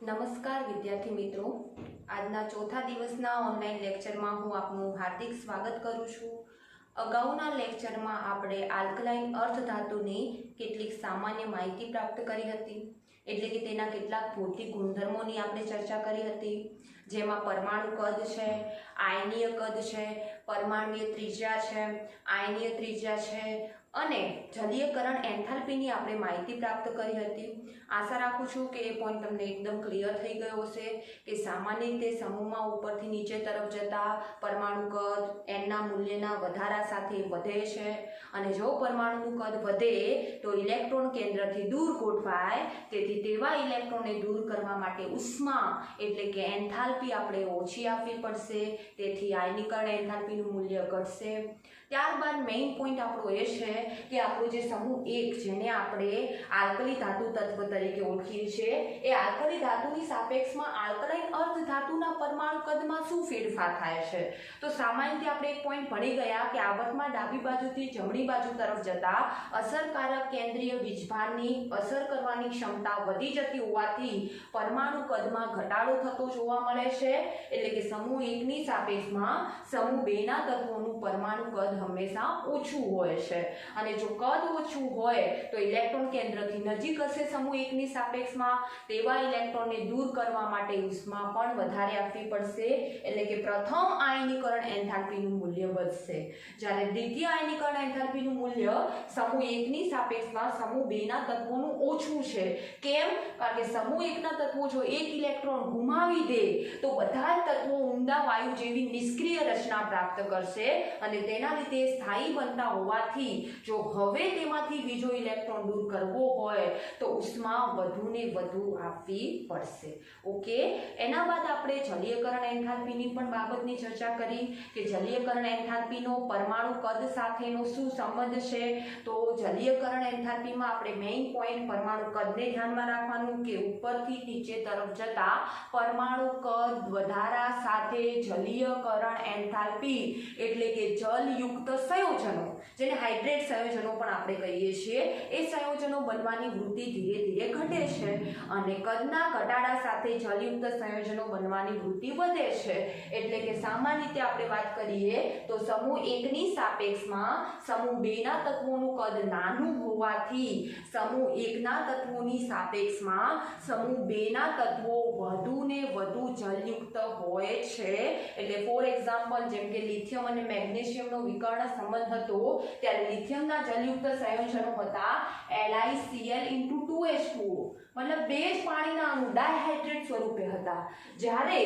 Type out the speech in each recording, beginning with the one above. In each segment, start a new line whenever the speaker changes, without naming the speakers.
નમસ્કાર વિદ્યાર્થી મિત્રો, આજના ચોથા દિવસના ઓનલાઈન લેક્ચરમાં હું આપનું હાર્દિક સ્વાગત કરું છું. અગાઉના લેક્ચરમાં આપણે આલ્કલાઇન અર્ધધાતુની કેટલીક સામાન્ય માહિતી પ્રાપ્ત કરી હતી, એટલે કે તેના કેટલાક ભૌતિક ગુણધર્મોની આપણે ચર્ચા કરી હતી, જેમાં પરમાણુ કદ છે, આયનીય કદ છે, પરમાણુય ત્રિજ્યા છે, આયનીય ત્રિજ્યા છે અને જલીયકરણ એન્થાલ્પીની આપણે માહિતી પ્રાપ્ત કરી હતી. આશા રાખું છું કે એ પોઈન્ટ તમને એકદમ ક્લિયર થઈ ગયો હશે કે સામાન્ય રીતે સમૂહમાં ઉપરથી નીચે તરફ જતા પરમાણુ કદ એનના મૂલ્યના વધારા સાથે વધે છે અને જો પરમાણુનું કદ વધે તો ઇલેક્ટ્રોન કેન્દ્રથી દૂર ગોઠવાય. તેથી તેવા ઇલેક્ટ્રોનને દૂર કરવા માટે ઉષ્મા એટલે કે એન્થાલ્પી આપણે ઓછી આપવી પડશે. તેથી આયનીકરણ એન્થાલ્પીનું મૂલ્ય ઘટશે. ત્યારબાદ મેઇન પોઈન્ટ આપણો એ છે કે આપણો જે સમૂહ 1 જેને આપણે આલ્કલી ધાતુ તત્વ તરીકે ઓળખીએ છીએ, એ આલ્કલી ધાતુની સાપેક્ષમાં આલ્કલાઇન અર્ધધાતુના પરમાણુ કદમાં શું ફેરફાર થાય છે. તો સામાન્ય રીતે આપણે એક પોઈન્ટ ભણી ગયા કે આવર્તમાં ડાબી બાજુથી જમણી બાજુ તરફ જતા અસરકારક કેન્દ્રીય વીજભારની અસર કરવાની ક્ષમતા વધી જતી હોવાથી પરમાણુ કદમાં ઘટાડો થતો જોવા મળે છે. એટલે કે સમૂહ 1 ની સાપેક્ષમાં સમૂહ 2 ના તત્વોનું પરમાણુ કદ હંમેશા ઓછું હોય છે અને જો કદ ઓછું હોય તો ઇલેક્ટ્રોન કેન્દ્રથી નજીક હશે સમૂહ 1 ની સાપેક્ષમાં. તેવા ઇલેક્ટ્રોનને દૂર કરવા માટે ઉષ્મા પણ વધારે આપવી પડશે. એટલે કે પ્રથમ આયનીકરણ એન્થાલ્પીનું મૂલ્ય વધશે, જ્યારે દ્વિતીય આયનીકરણ એન્થાલ્પીનું મૂલ્ય સમૂહ 1 ની સાપેક્ષમાં સમૂહ 2 ના તત્વોનું ઓછું છે. કેમ? કારણ કે સમૂહ 1 ના તત્વો જો એક ઇલેક્ટ્રોન ગુમાવી દે તો બધા જ તત્વો ઊંડા વાયુ જેવી નિષ્ક્રિય રચના પ્રાપ્ત કરશે અને તેના લીધે સ્થાયી બનતા હોવાથી જો હવે તેમાંથી બીજો ઇલેક્ટ્રોન દૂર કરવો હોય તો ઉષ્મા વધુને વધુ આપવી પડશે. ઓકે, એના બાદ આપણે જલીયકરણ એન્થાલ્પીની પણ બાબતની ચર્ચા કરી કે જલીયકરણ એન્થાલ્પીનો પરમાણુ કદ સાથેનો શું સંબંધ છે. તો જલીયકરણ એન્થાલ્પીમાં આપણે મેઇન પોઈન્ટ પરમાણુ કદને ધ્યાનમાં રાખવાનું કે ઉપરથી નીચે તરફ જતા પરમાણુ કદ વધારા સાથે જલીયકરણ એન્થાલ્પી એટલે કે જલયુક્ત સંયોજનો, જેને હાઇડ્રેટ સંયોજનો પણ આપણે કહીએ છીએ, એ સંયોજનો બનવાની વૃત્તિ ધીરે ધીરે ઘટે છે અને કદના ઘટાડા સાથે જલયુક્ત સંયોજનો બનવાની વૃત્તિ વધે છે. એટલે કે સામાન્ય રીતે આપણે વાત કરીએ તો સમૂહ 1 ની સાપેક્ષમાં સમૂહ 2 ના તત્વોનું કદ નાનું હોવાથી સમૂહ 1 ના તત્વોની સાપેક્ષમાં સમૂહ 2 ના તત્વો વધુ ને વધુ જલયુક્ત હોય છે. એટલે ફોર એક્ઝામ્પલ, જેમ કે લિથિયમ અને મેગ્નેશિયમનો વિકર્ણ સંબંધ હતો ત્યારે લિથિયમના જલયુક્ત સંયોજનો હતા LiCl(2H2O), મતલબ બે જ પાણીના અણુ ડાયહાઇડ્રેટ સ્વરૂપે હતા. જ્યારે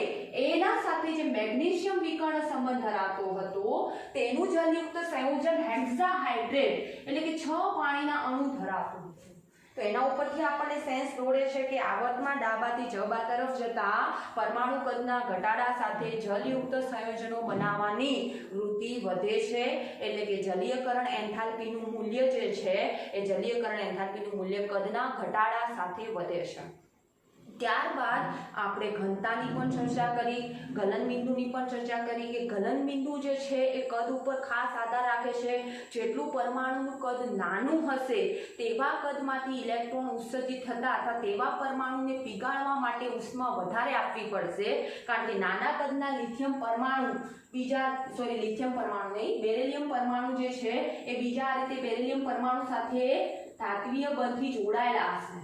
એના સાથે જે મેગ્નેશિયમ વિકર્ણ સંબંધ ધરાવતો હતો તેનું જલયુક્ત સંયોજન હેક્સાહાઇડ્રેટ એટલે કે 6 પાણીના અણુ ધરાવતું હતું. તો એના ઉપરથી આપણને સેન્સ દોડે છે કે આવર્તમાં ડાબાથી જબા તરફ જતા પરમાણુ કદના ઘટાડા સાથે જલયુક્ત સંયોજનો બનાવવાની વૃત્તિ વધે છે. એટલે કે જલીયકરણ એન્થાલ્પીનું મૂલ્ય જે છે એ જલીયકરણ એન્થાલ્પીનું મૂલ્ય કદના ઘટાડા સાથે વધે છે. ત્યારબાદ આપણે ઘનતાની પણ ચર્ચા કરી, ગલનબિંદુની પણ ચર્ચા કરી કે ગલનબિંદુ જે છે એ કદ ઉપર ખાસ આધાર રાખે છે. જેટલું પરમાણુનું કદ નાનું હશે તેવા કદમાંથી ઇલેક્ટ્રોન ઉત્સર્જિત થતા અથવા તેવા પરમાણુને પીગાળવા માટે ઉષ્મા વધારે આપવી પડશે. કારણ કે નાના કદના લિથિયમ પરમાણુ લિથિયમ પરમાણુ નહીં, બેરિલિયમ પરમાણુ જે છે એ બીજા રીતે બેરિલિયમ પરમાણુ સાથે ધાત્વીય બંધથી જોડાયેલા હશે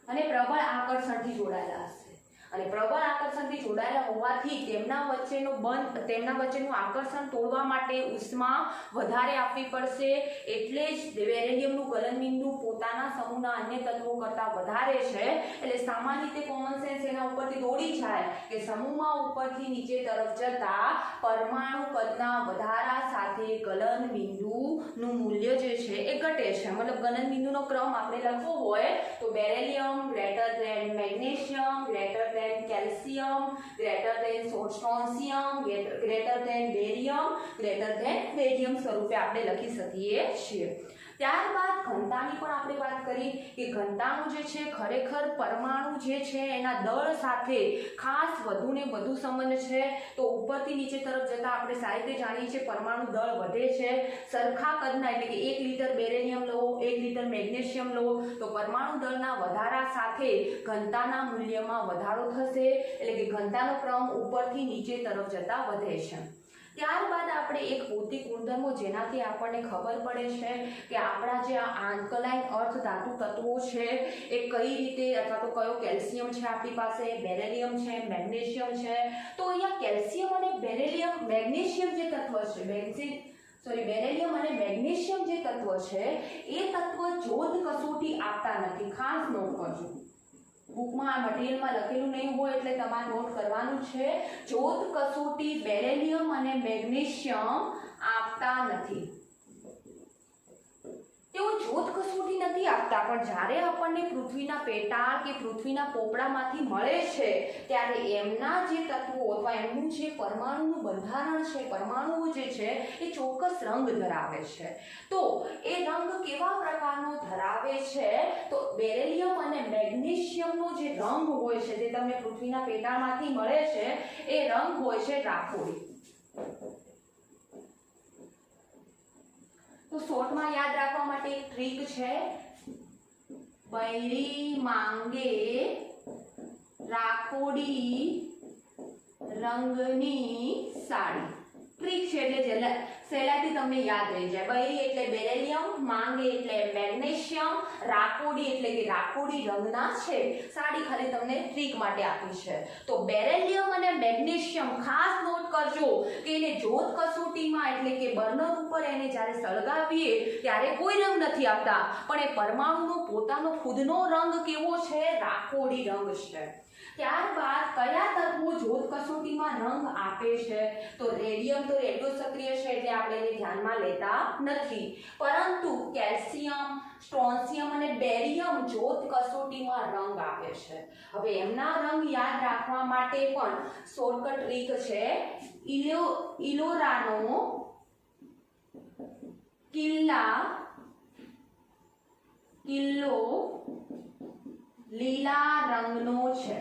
અને પ્રબળ આકર્ષણથી જોડાયેલા હશે. અને પ્રબળ આકર્ષણથી જોડાયેલા હોવાથી તેમના વચ્ચેનું આકર્ષણ તોડવા માટે ઉષ્મા વધારે આપવી પડશે. એટલે જ બેરિલિયમનું ગલનબિંદુ પોતાના સમૂહના અન્ય તત્વો કરતાં વધારે છે. એટલે સામાન્ય રીતે કોમન સેન્સ એના ઉપરથી દોડી જાય કે સમૂહમાં ઉપરથી નીચે તરફ જતા પરમાણુ કદના વધારા સાથે ગલનબિંદુનું મૂલ્ય જે છે એ ઘટે છે. મતલબ ગલનબિંદુનો ક્રમ આપણે લખવો હોય તો beryllium greater than magnesium greater than calcium greater than strontium greater than barium greater than radium સ્વરૂપે આપણે લખી શકીએ છીએ. ત્યારબાદ ઘનતાની પણ આપણે વાત કરી કે ઘનતાનું જે છે ખરેખર પરમાણુ જે છે એના દળ સાથે ખાસ વધુ ને વધુ સંબંધ છે. તો ઉપરથી નીચે તરફ જતા આપણે સારી રીતે જાણીએ છીએ પરમાણુ દળ વધે છે. સરખા કદના એટલે કે 1 લિટર બેરેલિયમ લો, 1 લિટર મેગ્નેશિયમ લો તો પરમાણુ દળના વધારા સાથે ઘનતાના મૂલ્યમાં વધારો થશે, એટલે કે ઘનતાનો ક્રમ ઉપરથી નીચે તરફ જતા વધે છે. ત્યારબાદ આપણે એક ભૌતિક ગુણધર્મો જેનાથી આપણને ખબર પડે છે કે આપણા જે આલ્કલાઇન અર્ધ ધાતુ તત્વો છે એ કઈ રીતે અથવા તો કયો કેલ્શિયમ છે આપણી પાસે, બેરેલિયમ છે, મેગ્નેશિયમ છે. તો અહીંયા કેલ્શિયમ અને મેગ્નેશિયમ જે તત્વ છે બેરેલિયમ અને મેગ્નેશિયમ જે તત્વ છે એ તત્વ જ્યોત કસોટી આપતા નથી. ખાસ નોટ કરજો, બુકમાં આ મટીરિયલમાં લખેલું નહીં હોય એટલે તમારે નોટ કરવાનું છે. જ્યોત કસોટી બેરેલિયમ અને મેગ્નેશિયમ આપતા નથી. તેઓ જ્યોત કસોટી નથી આપતા, પણ જ્યારે આપણને પૃથ્વીના પેટાળ કે પૃથ્વીના પોપડામાંથી મળે છે ત્યારે એમના જે તત્વો અથવા એમનું જે પરમાણુનું બંધારણ છે, પરમાણુઓ જે છે એ ચોક્કસ રંગ ધરાવે છે. તો એ રંગ કેવા પ્રકારનો ધરાવે છે? તો બેરેલિયમ અને મેગ્નેશિયમનો જે રંગ હોય છે જે તમને પૃથ્વીના પેટાળમાંથી મળે છે એ રંગ હોય છે રાખોડી. તો શોર્ટમાં યાદ રાખવા માટે એક ટ્રીક છે, બૈરી માંગે રાખોડી રંગની સાડી. ટ્રીક છે એટલે સહેલાઈથી તમને યાદ રહી જાય. બૈરી એટલે બેરેલિયમ, માંગે એટલે મેગ્નેશિયમ, રાખોડી એટલે કે રાખોડી રંગના છે. સાડી ખાલી તમને ટ્રીક માટે આપી છે. તો બેરેલિયમ અને મેગ્નેશિયમ ખાસ નોટ કરજો કે એને જ્યોત કસોટીમાં એટલે કે બર્નર ઉપર એને જ્યારે સળગાવીએ ત્યારે કોઈ રંગ નથી આપતા, પણ એ પરમાણુનો પોતાનો ખુદનો રંગ કેવો છે? રાખોડી રંગ છે. ત્યારબાદ કયા તત્વો જ્યોત કસોટીમાં રંગ આપે છે? તો રેડિયમ તો રેડિયો સક્રિય છે એટલે આપણે એને ધ્યાનમાં લેતા નથી, પરંતુ કેલ્શિયમ, સ્ટ્રોન્શિયમ અને બેરિયમ જ્યોત કસોટીમાં રંગ આપે છે. હવે એમના રંગ યાદ રાખવા માટે પણ શોર્ટકટ ટ્રીક છે, ઇલોરાનો કિલ્લો લીલા રંગનો છે.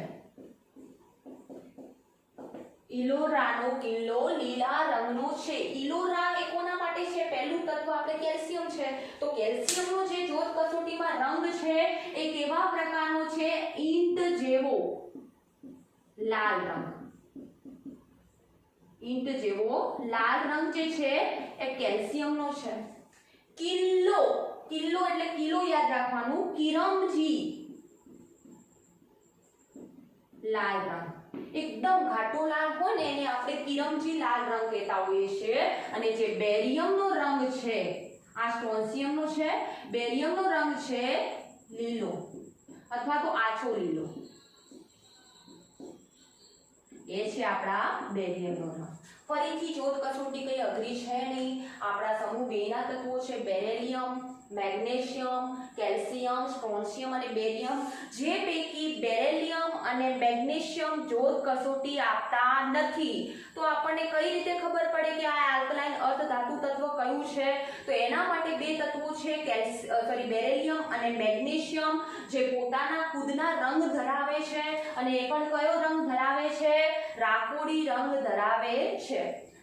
ઇલોરાનો કિલ્લો લીલા રંગનો છે. ઇલોરા એ કોના માટે છે? પહેલું તત્વ આપણે કેલ્શિયમ છે. તો કેલ્શિયમનો જે જ્યોત કસોટીમાં રંગ છે એ કેવા પ્રકારનો છે? ઈંટ જેવો લાલ રંગ. ઈંટ જેવો લાલ રંગ જે છે એ કેલ્શિયમનો છે. કિલ્લો એટલે કિલો યાદ રાખવાનું, કિરમજી લાલ રંગ. એકદમ ઘાટો લાલ હોય ને એને આપણે કિરમજી લાલ રંગ કહેતા હોઈએ છીએ. અને જે બેરિયમનો રંગ છે, આ સ્ટ્રોન્શિયમનો છે, બેરિયમનો રંગ છે લીલો અથવા તો આછો લીલો. એ છે આપણા બેરિયમનો રંગ. ફરીથી જ્યોત કસોટી કઈ અઘરી છે નહીં. આપણા સમૂહ 2 ના તત્વો છે બેરેલિયમ, મેગ્નેશિયમ, કેલ્શિયમ, સ્ટ્રોન્શિયમ અને બેરિયમ. જે પૈકી બેરેલિયમ અને મેગ્નેશિયમ જ્યોત કસોટી આપતા નથી. તો આપણને કઈ રીતે ખબર પડે કે આ આલ્કલાઇન અર્ધ ધાતુ તત્વ કયું છે? તો એના માટે 2 તત્વો છે, બેરેલિયમ અને મેગ્નેશિયમ, જે પોતાના ખુદના રંગ ધરાવે છે. અને એ પણ કયો રંગ ધરાવે છે? રાખોડી રંગ ધરાવે છે.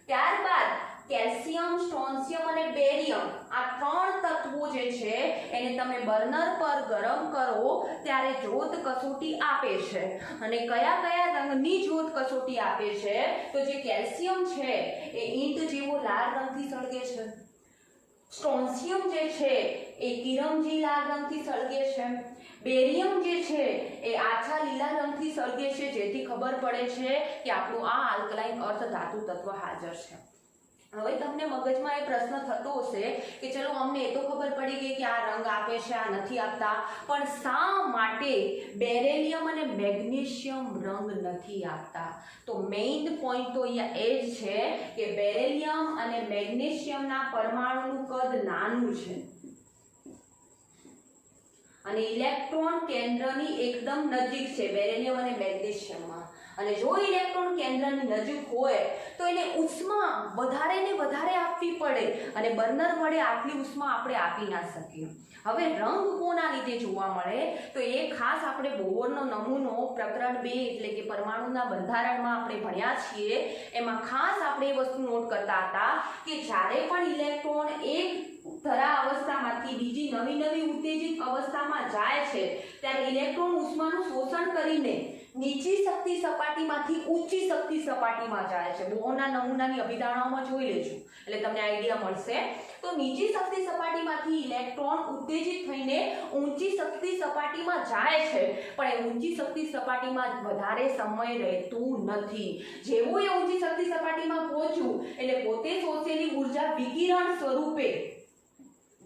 ત્યારબાદ કેલ્શિયમ, સ્ટ્રોન્શિયમ અને બેરિયમ આ 3 તત્વો જે છે એને તમે બર્નર પર ગરમ કરો ત્યારે જ્યોત કસોટી આપે છે. અને કયા કયા રંગની જ્યોત કસોટી આપે છે? તો જે કેલ્શિયમ છે એ ઈંટ જેવો લાલ રંગથી સળગે છે. સ્ટ્રોન્શિયમ જે છે એ કિરમજી લાલ રંગથી સળગે છે. બેરિયમ જે છે એ આછા લીલા રંગથી સળગે છે, જેથી ખબર પડે છે કે આપણું આ આલ્કલાઇન અર્ધ ધાતુ તત્વ હાજર છે. હવે તમને મગજમાં એ પ્રશ્ન થતો હશે કે ચલો અમને એ તો ખબર પડી ગઈ કે આ રંગ આપે છે, આ નથી આપતા, પણ શા માટે બેરેલિયમ અને મેગ્નેશિયમ રંગ નથી આપતા? તો મેઇન પોઈન્ટ તો અહીંયા એ જ છે કે બેરેલિયમ અને મેગ્નેશિયમના પરમાણુનું કદ નાનું છે અને ઇલેક્ટ્રોન કેન્દ્રની એકદમ નજીક છે બેરેલિયમ અને મેગ્નેશિયમમાં. અને જો ઇલેક્ટ્રોન કેન્દ્રની નજીક હોય તો એને ઉષ્મા વધારે ને વધારે આપવી પડે અને બર્નર વડે આટલી ઉષ્મા આપણે આપી ના શકીએ. હવે રંગ કોના લીધે જોવા મળે તો એ ખાસ આપણે બોહરનો નમૂનો પ્રકરણ 2 એટલે કે પરમાણુના બંધારણમાં આપણે ભણ્યા છીએ. એમાં ખાસ આપણે એ વસ્તુ નોટ કરતા હતા કે જ્યારે પણ ઇલેક્ટ્રોન એક ધરા અવસ્થામાંથી બીજી નવી ઉત્તેજિત અવસ્થામાં જાય છે ત્યારે ઇલેક્ટ્રોન ઉષ્માનું શોષણ કરીને નીચી શક્તિ સપાટીમાંથી ઊંચી શક્તિ સપાટીમાં જાય છે. બોહરના નમૂનાની અભિધારણાઓમાં જોઈ લેજો એટલે તમને આઈડિયા મળશે. તો નીચી શક્તિ સપાટીમાંથી ઇલેક્ટ્રોન ઉત્તેજિત થઈને ઊંચી શક્તિ સપાટીમાં જાય છે પણ એ ઊંચી શક્તિ સપાટીમાં વધારે સમય રહેતું નથી. જેવું એ ઊંચી શક્તિ સપાટીમાં પહોંચ્યું એટલે પોતે શોષેલી ઉર્જા વિકિરણ સ્વરૂપે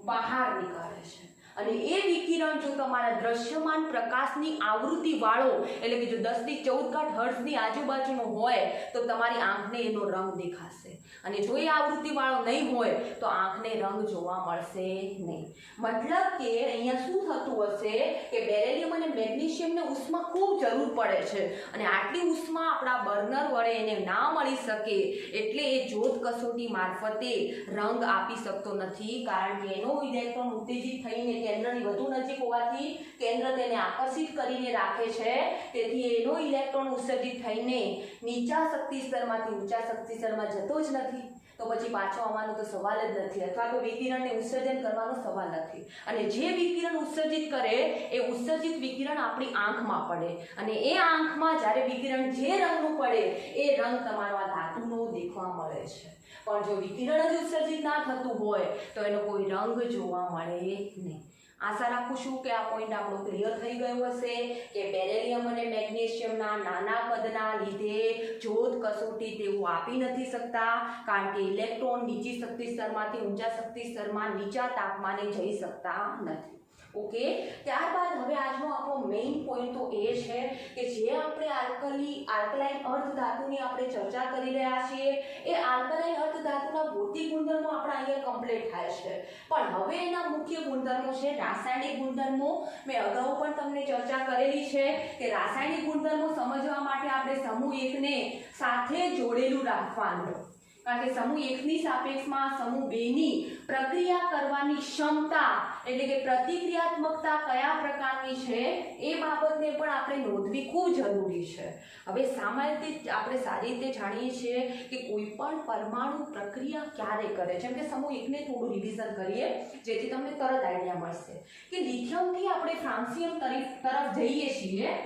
બહાર નીકળે છે અને એ વિકિરણ જો તમારા દ્રશ્યમાન પ્રકાશની આવૃત્તિ વાળો એટલે કે જો 10 થી 14 હર્ટ્ઝની આજુબાજુનો હોય તો તમારી આંખને એનો રંગ દેખાશે અને જો એ આવૃત્તિ વાળો નહીં હોય તો આંખને રંગ જોવા મળશે નહીં. મતલબ કે અહીંયા શું થતું હશે કે બેરિલિયમ અને મેગ્નેશિયમને ઉષ્મા ખૂબ જરૂર પડે છે અને આટલી ઉષ્મા આપણા બર્નર વડે એને ના મળી શકે એટલે એ જ્યોત કસોટી મારફતે રંગ આપી શકતો નથી કારણ કે એનો ઇલેક્ટ્રોન ઉત્તેજિત થઈને કેન્દ્રની વધુ નજીક હોવાથી કેન્દ્ર તેને આકર્ષિત કરીને રાખે છે. તેથી એનો ઇલેક્ટ્રોન ઉત્સર્જિત થઈને નીચા શક્તિ સ્તરમાંથી ઊંચા શક્તિ સ્તરમાં જતો જ નથી તો પછી પાછો આવવાનો તો સવાલ જ નથી અથવા તો વિકિરણને ઉત્સર્જન કરવાનો સવાલ નથી. અને જે વિકિરણ ઉત્સર્જિત કરે એ ઉત્સર્જિત વિકિરણ આપણી આંખમાં પડે અને એ આંખમાં જ્યારે વિકિરણ જે રંગનું પડે એ રંગ તમારો આ ધાતુનો દેખવા મળે છે. પણ જો વિકિરણ જ ઉત્સર્જિત ના થતું હોય તો એનો કોઈ રંગ જોવા મળે નહીં. આશા રાખું છું કે આ પોઈન્ટ આપણો ક્લિયર થઈ ગયો હશે કે બેરિલિયમ અને મેગ્નેશિયમના નાના કદના લીધે જ્યોત કસોટી તેઓ આપી નથી શકતા કારણ કે ઇલેક્ટ્રોન નીચી શક્તિ સ્તરમાંથી ઊંચા શક્તિ સ્તરમાં નીચા તાપમાને જઈ શકતા નથી. ઓકે, ત્યારબાદ હવે આજનો આપણો મેઇન પોઈન્ટ તો એ છે કે જે આપણે આલ્કલાઇન અર્ધ ધાતુની આપણે ચર્ચા કરી રહ્યા છીએ એ આલ્કલાઇન અર્ધ ધાતુના ભૌતિક ગુણધર્મો આપણા અહીંયા કમ્પ્લીટ થાય છે પણ હવે એના મુખ્ય ગુણધર્મો છે રાસાયણિક ગુણધર્મો. મેં અગાઉ પણ તમને ચર્ચા કરેલી છે કે રાસાયણિક ગુણધર્મો સમજવા માટે આપણે સમૂહ 1 ને સાથે જોડેલું રાખવાનું કારણ કે સમૂહ 1 ની સાપેક્ષમાં સમૂહ 2 ની પ્રક્રિયા કરવાની ક્ષમતા એટલે કે પ્રતિક્રિયાત્મકતા કયા પ્રકારની છે એ બાબતને પણ આપણે નોંધવી ખૂબ જરૂરી છે. હવે સામાન્ય રીતે આપણે સારી રીતે જાણીએ છીએ કે કોઈ પણ પરમાણુ પ્રક્રિયા ક્યારે કરે જેમ કે સમૂહ 1 ને થોડું રિવિઝન કરીએ જેથી તમને તરત આઈડિયા મળશે કે લિથિયમથી આપણે ફ્રાન્સિયમ તરફ જઈએ છીએ.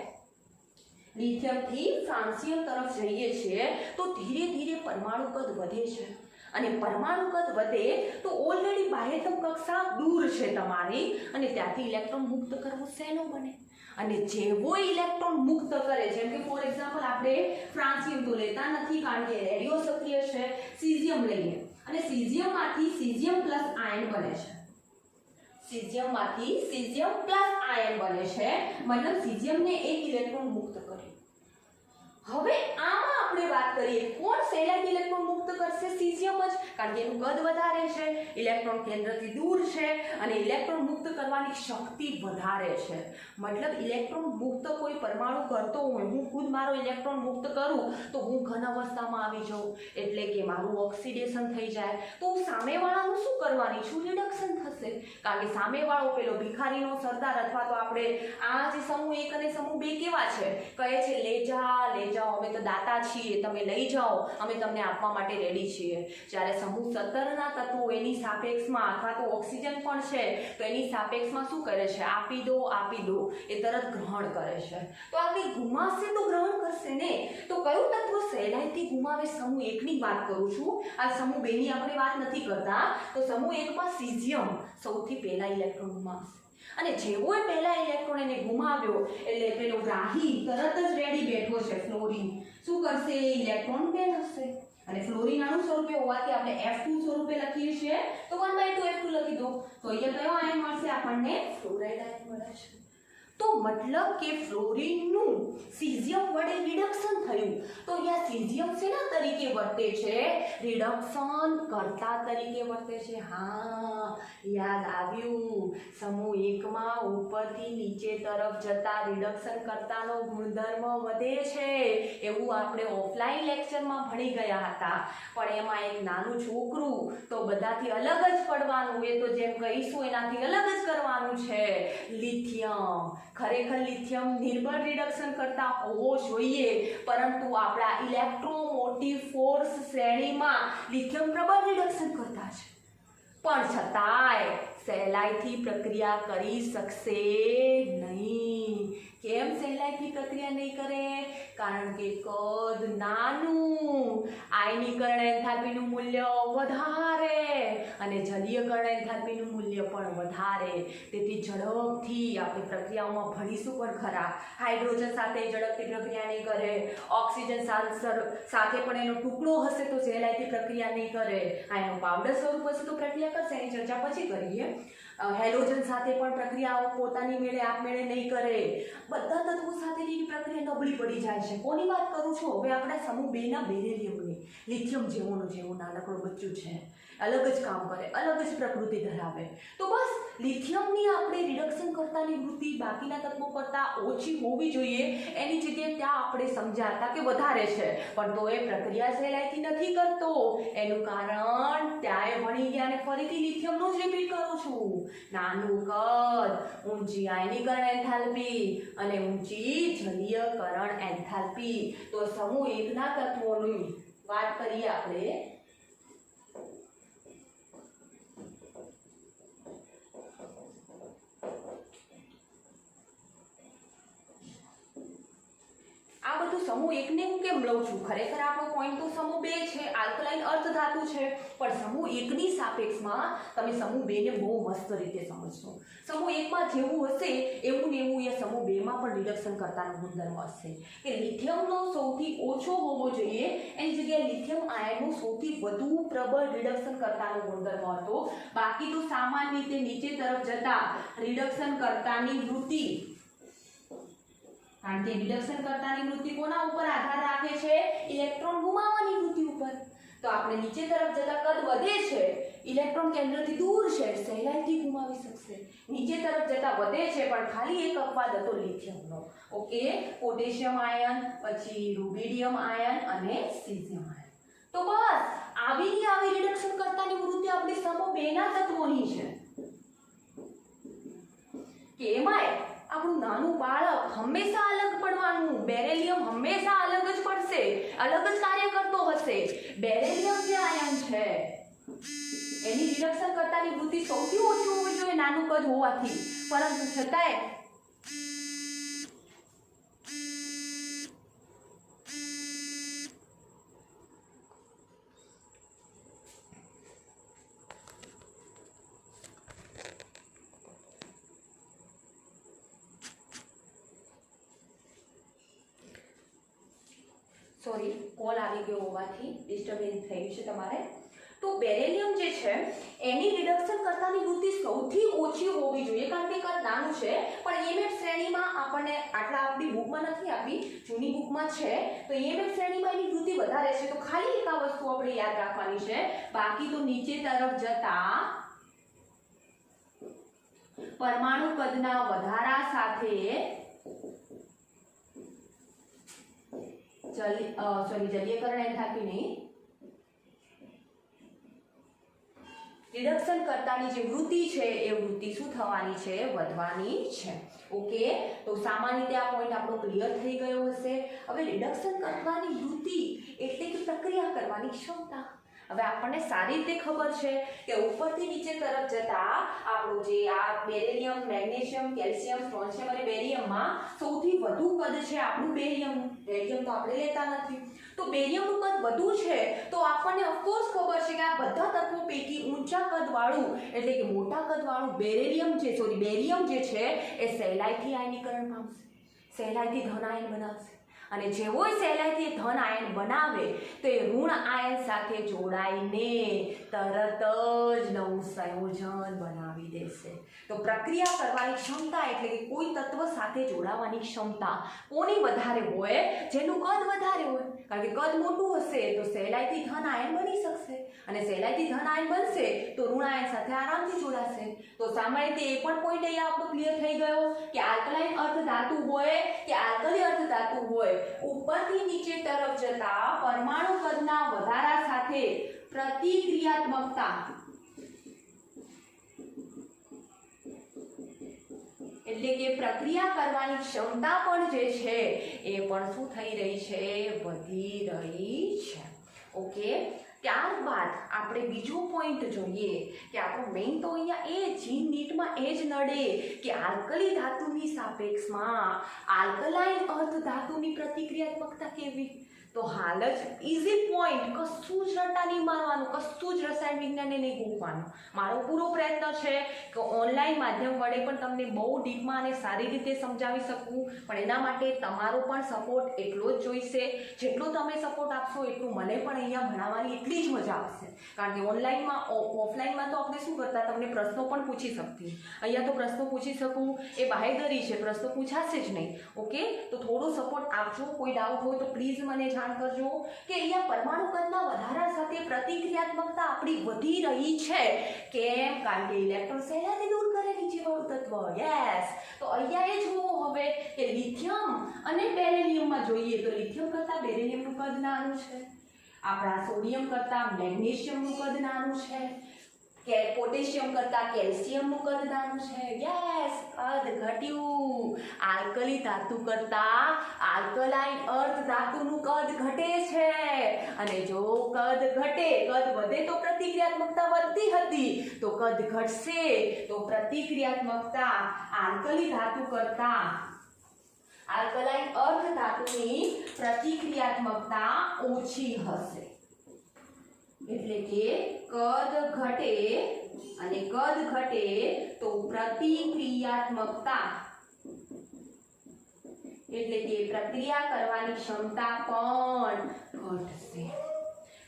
લિથિયમથી ફ્રાન્સિયમ તરફ જઈએ છીએ તો ધીરે ધીરે પરમાણુ કદ વધે છે અને પરમાણુ કદ વધે તો ઓલરેડી બાહ્યતમ કક્ષા દૂર છે તમારી અને ત્યાંથી ઇલેક્ટ્રોન મુક્ત કરવો સહેલો બને અને જેવો ઇલેક્ટ્રોન મુક્ત કરે જેમ કે ફોર એક્ઝામ્પલ આપણે ફ્રાન્સિયમ તો લેતા નથી કારણ કે રેડિયો સક્રિય છે. સીઝિયમ લઈએ અને સીઝિયમમાંથી સીઝિયમ પ્લસ આયન બને છે. સીઝિયમમાંથી સીઝિયમ પ્લસ આયન બને છે મતલબ સીઝિયમને એક ઇલેક્ટ્રોન મુક્ત કર્યું. હવે આમાં આપણે વાત કરીએ કોણ સહેલાઈથી ઇલેક્ટ્રોન મુક્ત કરશે? સીઝિયમ જ કારણ કે એનું કદ વધારે છે, ઇલેક્ટ્રોન કેન્દ્રથી દૂર છે અને ઇલેક્ટ્રોન મુક્ત કરવાની શક્તિ વધારે છે. મતલબ ઇલેક્ટ્રોન મુક્ત કોઈ પરમાણુ કરતો હોય હું ખુદ મારો ઇલેક્ટ્રોન મુક્ત કરું તો હું ઘન અવસ્થામાં આવી જાઉં એટલે કે મારું ઓક્સિડેશન થઈ જાય તો સામેવાળાનું શું કરવાની છું? રિડક્શન થશે કારણ કે સામેવાળો પેલો ભિખારીનો સરદાર અથવા તો આપણે આ જે સમૂહ 1 અને સમૂહ 2 કેવા છે કહે છે લે જાઓ અમે તો દાતા છીએ તમે લઈ જાઓ અમે તમને આપવા માટે રેડી છીએ. જ્યારે સમૂહ 17 ના તત્વો એની સાપેક્ષમાં અથવા તો ઓક્સિજન પણ છે તો એની સાપેક્ષમાં શું કરે છે? આપી દો એ તરત ગ્રહણ કરે છે. તો આ કંઈ ગુમાવશે તો ગ્રહણ કરશે ને. તો કયું તત્વ સહેલાઈથી ગુમાવે? સમૂહ 1 ની વાત કરું છું આ સમૂહ 2 ની આપણે વાત નથી કરતા. તો સમૂહ 1 માં સીઝિયમ સૌથી પહેલા ઇલેક્ટ્રોન ગુમાવશે અને જેવો એ પહેલા ઇલેક્ટ્રોન એને ગુમાવ્યો એટલે પેલો ગ્રાહી તરત જ રેડી બેઠો છે ફ્લોરિન શું કરશે? ઇલેક્ટ્રોન મેળવશે અને ફ્લોરિન અણુ સ્વરૂપે હોવાથી આપણે F2 સ્વરૂપે લખીએ છીએ તો 1/2 F2 લખી દો તો અહીંયા કયો આયન મળશે આપણને? ફ્લોરાઇડ આયન મળે છે. તો મતલબ કે ફ્લોરિનનું સીઝિયમ વડે રિડક્શન થયું. તો અહીંયા સીઝિયમ શેના તરીકે વર્તે છે? રિડક્શન કર્તા તરીકે વર્તે છે. હા, યાદ આવ્યું. સમૂહ 1 માં ઉપરથી નીચે તરફ જતા રિડક્શન કર્તાનો ગુણધર્મ વધે છે એવું આપણે ઓફલાઈન લેક્ચરમાં ભણી ગયા હતા. પણ એમાં એક નાનું છોકરું તો બધાથી અલગ જ પડવાનું, એ તો જેમ કહીશું એનાથી અલગ જ કરવાનું છે. લિથિયમ, ખરેખર લિથિયમ નિર્બળ રિડક્શન કરતા હોવો જોઈએ, પરંતુ આપણા ઇલેક્ટ્રોમોટિવ ફોર્સ શ્રેણીમાં લિથિયમ પ્રબળ રિડક્શન કરતા છે, પણ છતાંય સહેલાઈથી પ્રક્રિયા કરી શકશે નહીં. કેમ સહેલાઈથી પ્રક્રિયા નહીં કરે? કારણ કે કદ નાનું, આયનીકરણ એન્થાલ્પીનું મૂલ્ય વધારે અને જલીયકરણ એન્થાલ્પીનું મૂલ્ય પણ વધારે. તેથી ઝડપથી આપણે પ્રક્રિયાઓમાં ભણીશું પણ ખરા. હાઇડ્રોજન સાથે ઝડપથી પ્રક્રિયા નહીં કરે, ઓક્સિજન સાથે પણ એનો ટુકડો હશે તો સહેલાઈથી પ્રક્રિયા નહીં કરે. આ એનો પાવડર સ્વરૂપ હશે તો પ્રક્રિયા કરશે, એની ચર્ચા પછી કરીએ. હેલોજન સાથે પણ પ્રક્રિયાઓ પોતાની મેળે આપમેળે નહીં કરે. બધા તત્વો સાથેની પ્રક્રિયા નબળી પડી જાય છે. કોની વાત કરું છું? હવે આપણે સમૂહ 2 ના બેરિલિયમની. લિથિયમ જેવું નાનકડું બચ્ચું છે, અલગ જ કામ કરે, અલગ જ પ્રકૃતિ ધરાવે. તો બસ લિથિયમની આપણે રિડક્શન કરતાની વૃત્તિ બાકીના તત્વો કરતાં ઓછી હોવી જોઈએ, એની જગ્યાએ ત્યાં આપણે સમજ્યા હતા કે વધારે છે, પણ તો એ પ્રક્રિયા સહેલાઈથી નથી કરતો. એનું કારણ ત્યાંય ભણી ગયા અને ફરીથી લિથિયમનું જ રિપીટ કરું છું. નાનું કદ, ઊંચી આયનીકરણ એન્થાલ્પી અને ઊંચી જલીયકરણ એન્થાલ્પી. તો સમૂહ 1 ના તત્વોની વાત કરીએ આપણે. આ બધું સમૂહ 1 ને હું કેમ લઉં છું? ખરેખર આપણો પોઈન્ટ તો સમૂહ 2 છે, આલ્કલાઇન અર્ધ ધાતુ છે, પણ સમૂહ 1 ની સાપેક્ષમાં તમે સમૂહ 2 ને બહુ મસ્ત રીતે સમજશો. સમૂહ 1 માં જેવું હશે એવું ને એવું એ સમૂહ 2 માં પણ રિડક્શન કરતાનો ગુણધર્મ હશે કે લિથિયમનો સૌથી ઓછો હોવો જોઈએ, એની જગ્યાએ લિથિયમ આયનનું સૌથી વધુ પ્રબળ રિડક્શન કરતાનો ગુણધર્મ હતો. બાકી તો સામાન્ય રીતે નીચે તરફ જતા રિડક્શન કરતાની વૃત્તિ, કારણ કે રિડક્શન કરતાની વૃત્તિ કોના ઉપર આધાર રાખે છે? ઇલેક્ટ્રોન ગુમાવવાની વૃત્તિ ઉપર. તો આપણે નીચે તરફ જતા કદ વધે છે, ઇલેક્ટ્રોન કેન્દ્રથી દૂર છે, સહેલાઈથી ગુમાવી શકશે. નીચે તરફ જતા વધે છે, પણ ખાલી એક અપવાદ હતો લિથિયમનો. ઓકે, પોટેશિયમ આયન, પછી રૂબિડિયમ આયન અને સીઝિયમ આયન. તો બસ આવી રિડક્શન કરતાની વૃત્તિ આપણી સમૂહ 2 ના તત્વોની છે. કે એમાંય આપણું નાનું બાળક હંમેશા અલગ પડવાનું. બેરિલિયમ હંમેશા અલગ જ પડશે, અલગ જ કાર્ય કરતો હશે. બેરિલિયમ જે આયન છે એની રિડક્શન કરતાની વૃત્તિ સૌથી ઓછી હોવી જોઈએ નાનું કદ હોવાથી, પરંતુ છતાંય સોરી, કોલ આવી ગયો હોવાથી ડિસ્ટર્બન્સ થયું છે તમારે. તો બેરિલિયમ જે છે એની રિડક્શન કરતાની વૃત્તિ સૌથી ઓછી હોવી જોઈએ, કારણ કે કદ નાનું છે. પણ EMF શ્રેણીમાં આપણને આટલા આપણી બુકમાં નથી આપી, જૂની બુકમાં છે, તો EMF શ્રેણીમાં એની વૃત્તિ વધારે છે. તો ખાલી એક આ વસ્તુ આપણે યાદ રાખવાની છે. બાકી તો નીચે તરફ જતા પરમાણુ કદના વધારા સાથે જલીયકરણ એન્થાલ્પી નહીં, રિડક્શન કરતાની જે વૃત્તિ છે એ વૃત્તિ શું થવાની છે? વધવાની છે. ઓકે, તો સામાન્ય રીતે આ પોઈન્ટ આપણો ક્લિયર થઈ ગયો હશે. હવે રિડક્શન કરવાની વૃત્તિ એટલે કે પ્રક્રિયા કરવાની ક્ષમતા. હવે આપણને સારી રીતે ખબર છે કે ઉપરથી નીચે તરફ જતા આપણું જે આ બેરિલિયમ, મેગ્નેશિયમ, કેલ્શિયમ, સ્ટ્રોન્શિયમ અને બેરિયમમાં સૌથી વધુ કદ છે આપણું બેરિયમનું. રેડિયમ તો આપણે લેતા નથી. તો બેરિયમનું કદ વધુ છે, તો આપણને ઓફકોર્સ ખબર છે કે આ બધા તત્વો પૈકી ઊંચા કદવાળું એટલે કે મોટા કદવાળું બેરિયમ જે છે એ સહેલાઈથી આયનીકરણ પામશે, સહેલાઈથી ધન આયન બનાવશે. અને જેવો સહેલાઈથી ધન આયન બનાવે તો એ ઋણ આયન સાથે જોડાઈને તરત જ નવું સંયોજન બનાવી દેશે. તો પ્રક્રિયા કરવાની ક્ષમતા એટલે કે કોઈ તત્વ સાથે જોડાવાની ક્ષમતા કોની વધારે હોય? જેનું કદ વધારે હોય. કારણ કે કદ મોટું હશે તો સહેલાઈથી ધન આયન બની શકશે અને સહેલાઈથી ધન આયન બનશે તો ઋણ આયન સાથે આરામથી જોડાશે. તો સામાન્ય રીતે એ પણ પોઈન્ટ અહીંયા આપણો ક્લિયર થઈ ગયો કે આલ્કલાઇન અર્ધ ધાતુ હોય કે આલ્કલી અર્ધ ધાતુ હોય, ઉપરથી નીચે તરફ જતા પરમાણુ કદના વધારા સાથે પ્રતિક્રિયાત્મકતા એટલે કે પ્રક્રિયા કરવાની ક્ષમતા પણ જે છે એ પણ શું થઈ રહી છે? વધી રહી છે. ઓકે, ત્યારબાદ આપણે બીજો પોઈન્ટ જોઈએ કે આપણો મેઇન તો અહીંયા એ જી નીટમાં એ જ નડે કે આલ્કલી ધાતુની સાપેક્ષમાં આલ્કલાઇન અર્ધ ધાતુની પ્રતિક્રિયાત્મકતા કેવી? તો હાલ જ ઇઝી પોઈન્ટ, કશું જ રટ્ટા નહીં મારવાનું, કશું જ રસાયણ વિજ્ઞાનને નહીં ગૂંચવાનું. મારો પૂરો પ્રયત્ન છે કે ઓનલાઈન માધ્યમ વડે પણ તમને બહુ ડીપમાં અને સારી રીતે સમજાવી શકું, પણ એના માટે તમારો પણ સપોર્ટ એટલો જ જોઈશે. જેટલો તમે સપોર્ટ આપશો એટલું મને પણ અહીંયા ભણાવવાની એટલી જ મજા આવશે. કારણ કે ઓનલાઈનમાં ઓફલાઈનમાં તો આપણે શું કરતા, તમને પ્રશ્નો પણ પૂછી શકતી. અહીંયા તો પ્રશ્નો પૂછી શકું એ બાહેધરી છે, પ્રશ્નો પૂછાશે જ નહીં. ઓકે, તો થોડો સપોર્ટ આપજો. કોઈ ડાઉટ હોય તો પ્લીઝ મને કરજો કે અહીંયા પરમાણુ કદના વધારા સાથે પ્રતિક્રિયાત્મકતા આપણી વધી રહી છે. કેમ? કારણ કે ઇલેક્ટ્રોન સહેલાઈથી દૂર કરે નીચેવાળું તત્વ. યસ, તો અહીંયા એ જોવો હવે કે લિથિયમ અને બેરિલિયમમાં જોઈએ તો લિથિયમ કરતાં બેરિલિયમનું કદ નાનું છે, આપણા સોડિયમ કરતાં મેગ્નેશિયમનું કદ નાનું છે, કે પોટેશિયમ કરતાં કેલ્શિયમનું કદ નાનું છે. યસ, કદ ઘટ્યું. આલ્કલી ધાતુ કરતાં આલ્કલાઇન અર્ધ ધાતુનું કદ ઘટે છે. અને જો કદ ઘટે, કદ વધે તો પ્રતિક્રિયાત્મકતા વધતી હતી, તો કદ ઘટશે તો પ્રતિક્રિયાત્મકતા આલ્કલી ધાતુ કરતાં આલ્કલાઇન અર્ધ ધાતુની પ્રતિક્રિયાત્મકતા ઓછી હશે. એટલે કે કદ ઘટે અને કદ ઘટે તો પ્રતિક્રિયાત્મકતા એટલે કે પ્રક્રિયા કરવાની ક્ષમતા પણ ઘટશે.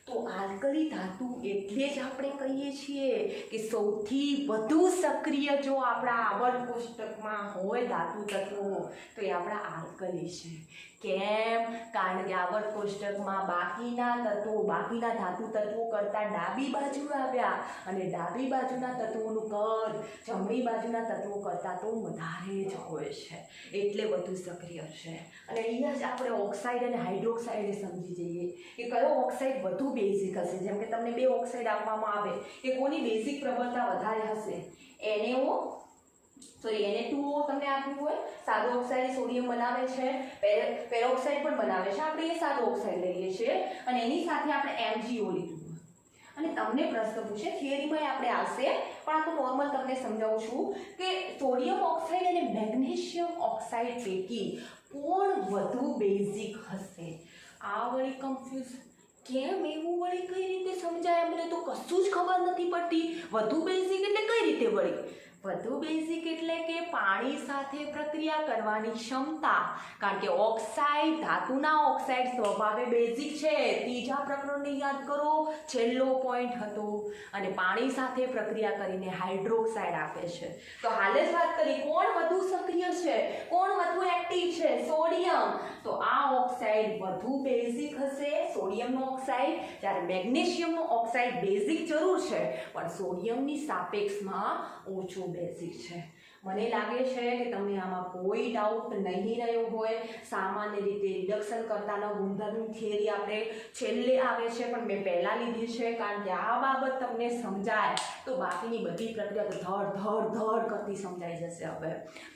તો આલ્કલી ધાતુ એટલે જ આપણે કહીએ છીએ કે સૌથી વધુ સક્રિય જો આપણા આવર્ત કોષ્ટકમાં હોય ધાતુ તત્વો તો એ આપણા આલ્કલી છે. કેમ? કારણ કે આવર્ત કોષ્ટકમાં બાકીના ધાતુ તત્વો કરતાં ડાબી બાજુ આવ્યા અને ડાબી બાજુના તત્વોનું કદ જમણી બાજુના તત્વો કરતાં તો વધારે જ હોય છે, એટલે વધુ સક્રિય છે. અને અહીંયા જ આપણે ઓક્સાઇડ અને હાઇડ્રોક્સાઇડ સમજી જઈએ કે કયો ઓક્સાઇડ વધુ બેઝિક હશે. જેમ કે તમને બે ઓક્સાઇડ આપવામાં આવે કે કોની બેઝિક પ્રબળતા વધારે હશે. Na2O તમને આપ્યું હોય, સાદો ઓક્સાઇડ સોડિયમ બનાવે છે, પેરોક્સાઇડ પણ બનાવે છે, આપણે એ સાદો ઓક્સાઇડ લઈએ છીએ અને એની સાથે આપણે MgO લીધું અને તમને પ્રશ્ન પૂછે, થિયરીમાં આપણે આવશે પણ આ તો નોર્મલ તમને સમજાવું છું કે સોડિયમ ઓક્સાઇડ અને મેગ્નેશિયમ ઓક્સાઇડ પૈકી કોણ વધુ બેઝિક હશે? આ વળી કન્ફ્યુઝ કેમ એવું વળી કઈ રીતે સમજાય? અમને તો કશું જ ખબર નથી પડતી. વધુ બેઝિક એટલે કઈ રીતે વળી? વધુ બેઝિક એટલે કે પાણી સાથે પ્રક્રિયા કરવાની ક્ષમતા. કારણ કે ઓક્સાઇડ, ધાતુના ઓક્સાઇડ સ્વભાવે બેઝિક છે. ત્રીજા પ્રકરણને યાદ કરો, છેલ્લો પોઈન્ટ હતો. અને પાણી સાથે પ્રક્રિયા કરીને હાઇડ્રોક્સાઇડ આપે છે. તો હાલ જ વાત કરી કોણ વધુ સક્રિય છે, કોણ વધુ એક્ટિવ છે? સોડિયમ. તો આ ઓક્સાઇડ વધુ બેઝિક હશે, સોડિયમનો ઓક્સાઇડ. જ્યારે મેગ્નેશિયમનો ઓક્સાઇડ બેઝિક જરૂર છે પણ સોડિયમની સાપેક્ષમાં ઓછું બેઝિક છે. મને લાગે છે કે તમને આમાં કોઈ ડાઉટ નહીં રહ્યો હોય. સામાન્ય રીતે રિડક્શન કરતાના ગુણધર્મની થિયરી આપણે છેલ્લે આવે છે પણ મેં પહેલાં લીધી છે કારણ કે આ બાબત તમને સમજાય તો બાકીની બધી પ્રક્રિયા તો ધડ કરતી સમજાઈ જશે.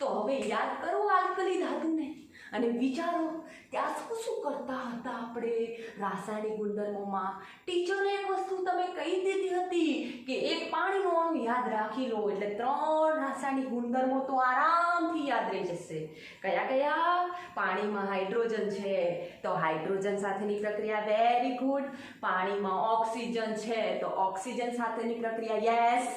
હવે યાદ કરો આલ્કલી ધાતુને અને વિચારો ત્યાં શું કરતા હતા આપણે રાસાયણિક ગુણધર્મોમાં. ટીચરે એક વસ્તુ તમે કહી દીધી હતી કે એક પાણીનો અણુ યાદ રાખી લો એટલે 3 રાસાયણિક ગુણધર્મો તો આરામથી યાદ રહી જશે. કયા? પાણીમાં હાઇડ્રોજન છે તો હાઇડ્રોજન સાથેની પ્રક્રિયા વેરી ગુડ. પાણીમાં ઓક્સિજન છે તો ઓક્સિજન સાથેની પ્રક્રિયા યસ.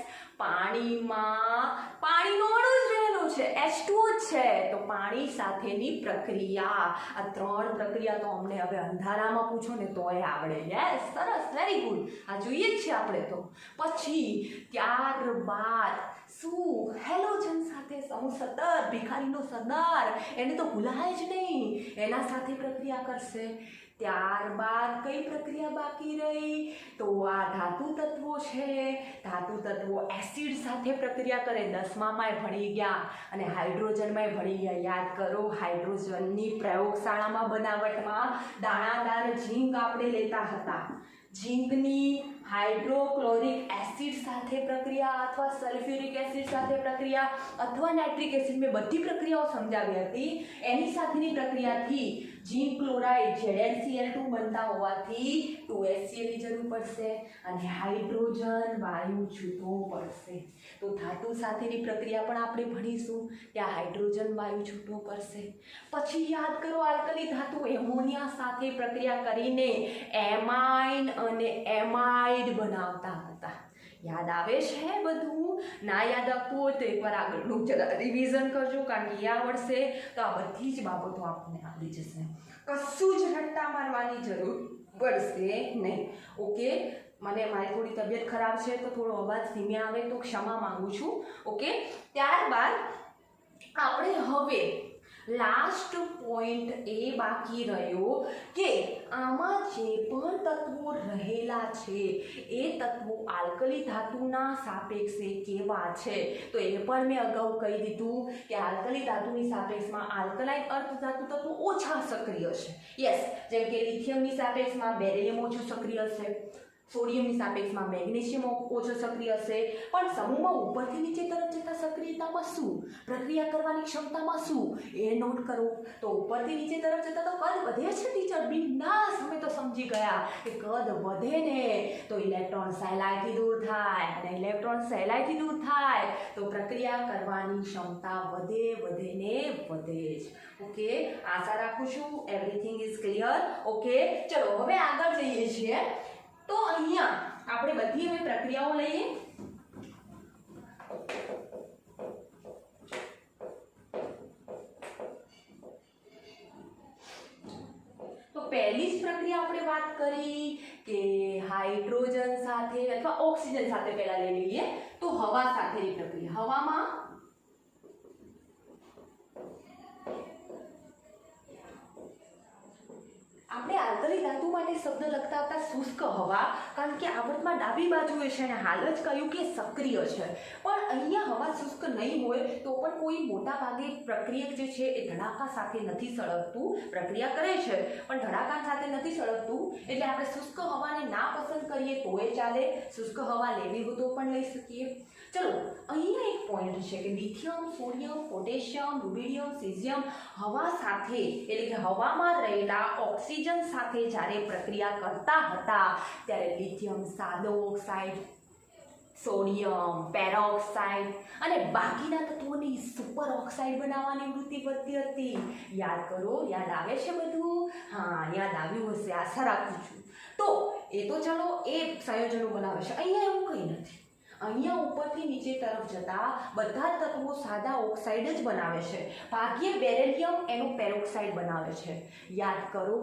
પાણીમાં પાણીનો અણુ જ રહેલો કોનું છે? H2O જ છે. તો પાણી સાથેની પ્રક્રિયા. આ 3 પ્રક્રિયા તો અમને હવે અંધારામાં પૂછો ને તોય આવડે. યસ, સરસ, વેરી ગુડ. આ જોઈએ જ છે આપણે તો. પછી ત્યારબાદ શું? હેલોજન સાથે સમૂહ સતર, ભિખારીનો સરદાર, એને તો ભૂલાય જ નહીં, એના સાથે પ્રક્રિયા કરશે. ત્યારબાદ કઈ પ્રક્રિયા બાકી રહી? તો આ ધાતુ તત્વો છે. ધાતુ તત્વો એસિડ સાથે પ્રક્રિયા કરે. 10મામાં ભણી ગયા અને હાઇડ્રોજનમાં ભણી ગયા. યાદ કરો, હાઇડ્રોજનની પ્રયોગશાળામાં બનાવટમાં દાણાદાર ઝીંક આપણે લેતા હતા. ઝીંકની હાઇડ્રોક્લોરિક એસિડ સાથે પ્રક્રિયા અથવા સલ્ફ્યુરિક એસિડ સાથે પ્રક્રિયા અથવા નાઇટ્રિક એસિડ, મેં બધી પ્રક્રિયાઓ સમજાવી હતી. એની સાથેની પ્રક્રિયાથી ઝીંક ક્લોરાઇડ ZnCl2 બનતા હોવાથી 2HCl ની જરૂર પડશે અને હાઇડ્રોજન વાયુ છૂટવો પડશે. તો ધાતુ સાથેની પ્રક્રિયા પણ આપણે ભણીશું, ત્યાં હાઇડ્રોજન વાયુ છૂટવો પડશે. પછી યાદ કરો, આલ્કલી ધાતુ એમોનિયા સાથે પ્રક્રિયા કરીને એમાઇન અને એમાઇડ બનાવતા હતા. યાદ આવે છે બધું? ના યાદ આવતું હોય તો એકવાર આગળનું જરા રિવિઝન કરજો, કારણ કે આવડશે તો આ બધી જ બાબતો આપણને આવડી જશે. કશું જ રટ્ટા મારવાની જરૂર પડશે નહીં. ઓકે, મારી થોડી તબિયત ખરાબ છે તો થોડો અવાજ ધીમે આવે તો ક્ષમા માંગુ છું. ઓકે, ત્યારબાદ આપણે હવે લાસ્ટ પોઈન્ટ એ બાકી રહ્યો કે આમાં જે પણ તત્વો રહેલા છે એ તત્વો આલ્કલી ધાતુના સાપેક્ષે કેવા છે. તો એ પણ મેં અગાઉ કહી દીધું કે આલ્કલી ધાતુની સાપેક્ષમાં આલ્કલાઇન અર્ધધાતુ તત્વો ઓછા સક્રિય છે. યસ, જેમ કે લિથિયમની સાપેક્ષમાં બેરિલિયમ ઓછું સક્રિય છે, સોડિયમની સાપેક્ષમાં મેગ્નેશિયમ ઓછો સક્રિય હશે. પણ સમૂહમાં ઉપરથી નીચે તરફ જતા સક્રિયતામાં શું, પ્રક્રિયા કરવાની ક્ષમતામાં શું, એ નોટ કરો. તો ઉપરથી નીચે તરફ જતા તો કદ વધે છે ટીચર, બિંદાસ, અમે તો સમજી ગયા કે કદ વધે ને તો ઇલેક્ટ્રોન સહેલાઈથી દૂર થાય, અને ઇલેક્ટ્રોન સહેલાઈથી દૂર થાય તો પ્રક્રિયા કરવાની ક્ષમતા વધે ને વધે જ. ઓકે, આશા રાખું છું એવરીથિંગ ઇઝ ક્લિયર. ઓકે, ચલો હવે આગળ જઈએ છીએ. તો અહીંયા આપણે બધી હવે પ્રક્રિયાઓ લઈએ. તો પહેલી જ પ્રક્રિયા આપણે વાત કરી કે હાઇડ્રોજન સાથે અથવા ઓક્સિજન સાથે પહેલા લઈ લઈએ તો હવા સાથેની પ્રક્રિયા. હવામાં આપણે આલ્કલી ધાતુ માટે શબ્દ લખતા હતા શુષ્ક હવા, કારણ કે આવર્તમાં ડાબી બાજુએ છે અને હાલ જ કહ્યું કે સક્રિય છે. પણ અહીંયા હવા શુષ્ક નહીં હોય તો પણ કોઈ મોટા ભાગે પ્રક્રિયક જે છે એ ધડાકા સાથે નથી સળગતું. પ્રક્રિયા કરે છે પણ ધડાકા સાથે નથી સળગતું, એટલે આપણે શુષ્ક હવાને ના પસંદ કરીએ તોય ચાલે, શુષ્ક હવા લેવી હોય તો પણ લઈ શકીએ. ચલો, અહીંયા એક પોઈન્ટ છે કે lithium, sodium, potassium, rubidium, caesium હવા સાથે એટલે કે હવામાં રહેલા ઓક્સિજન સાથે જ્યારે પ્રક્રિયા કરતા હતા ત્યારે લિથિયમ સાદો ઓક્સાઇડ, સોડિયમ પેરોક્સાઇડ અને બાકીના તત્વોની સુપર ઓક્સાઇડ બનાવવાની વૃત્તિ વધતી હતી. યાદ કરો, યાદ આવે છે બધું? હા, યાદ આવ્યું હશે, આશા રાખું છું. તો એ તો ચલો એ સંયોજનો બનાવે છે. અહીંયા એવું કંઈ નથી. અહીંયા ઉપરથી નીચે તરફ જતા બધા તત્વો સાદા ઓક્સાઇડ જ બનાવે છે. ભાગ્યે બેરિલિયમ એનું પેરોક્સાઇડ બનાવે છે. યાદ કરો,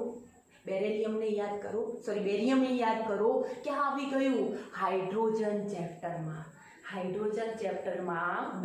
બેરિલિયમને યાદ કરો, બેરિયમને યાદ કરો. ક્યાં આવી ગયું? હાઇડ્રોજન ચેપ્ટરમાં. હાઇડ્રોજન ચેપ્ટરમાં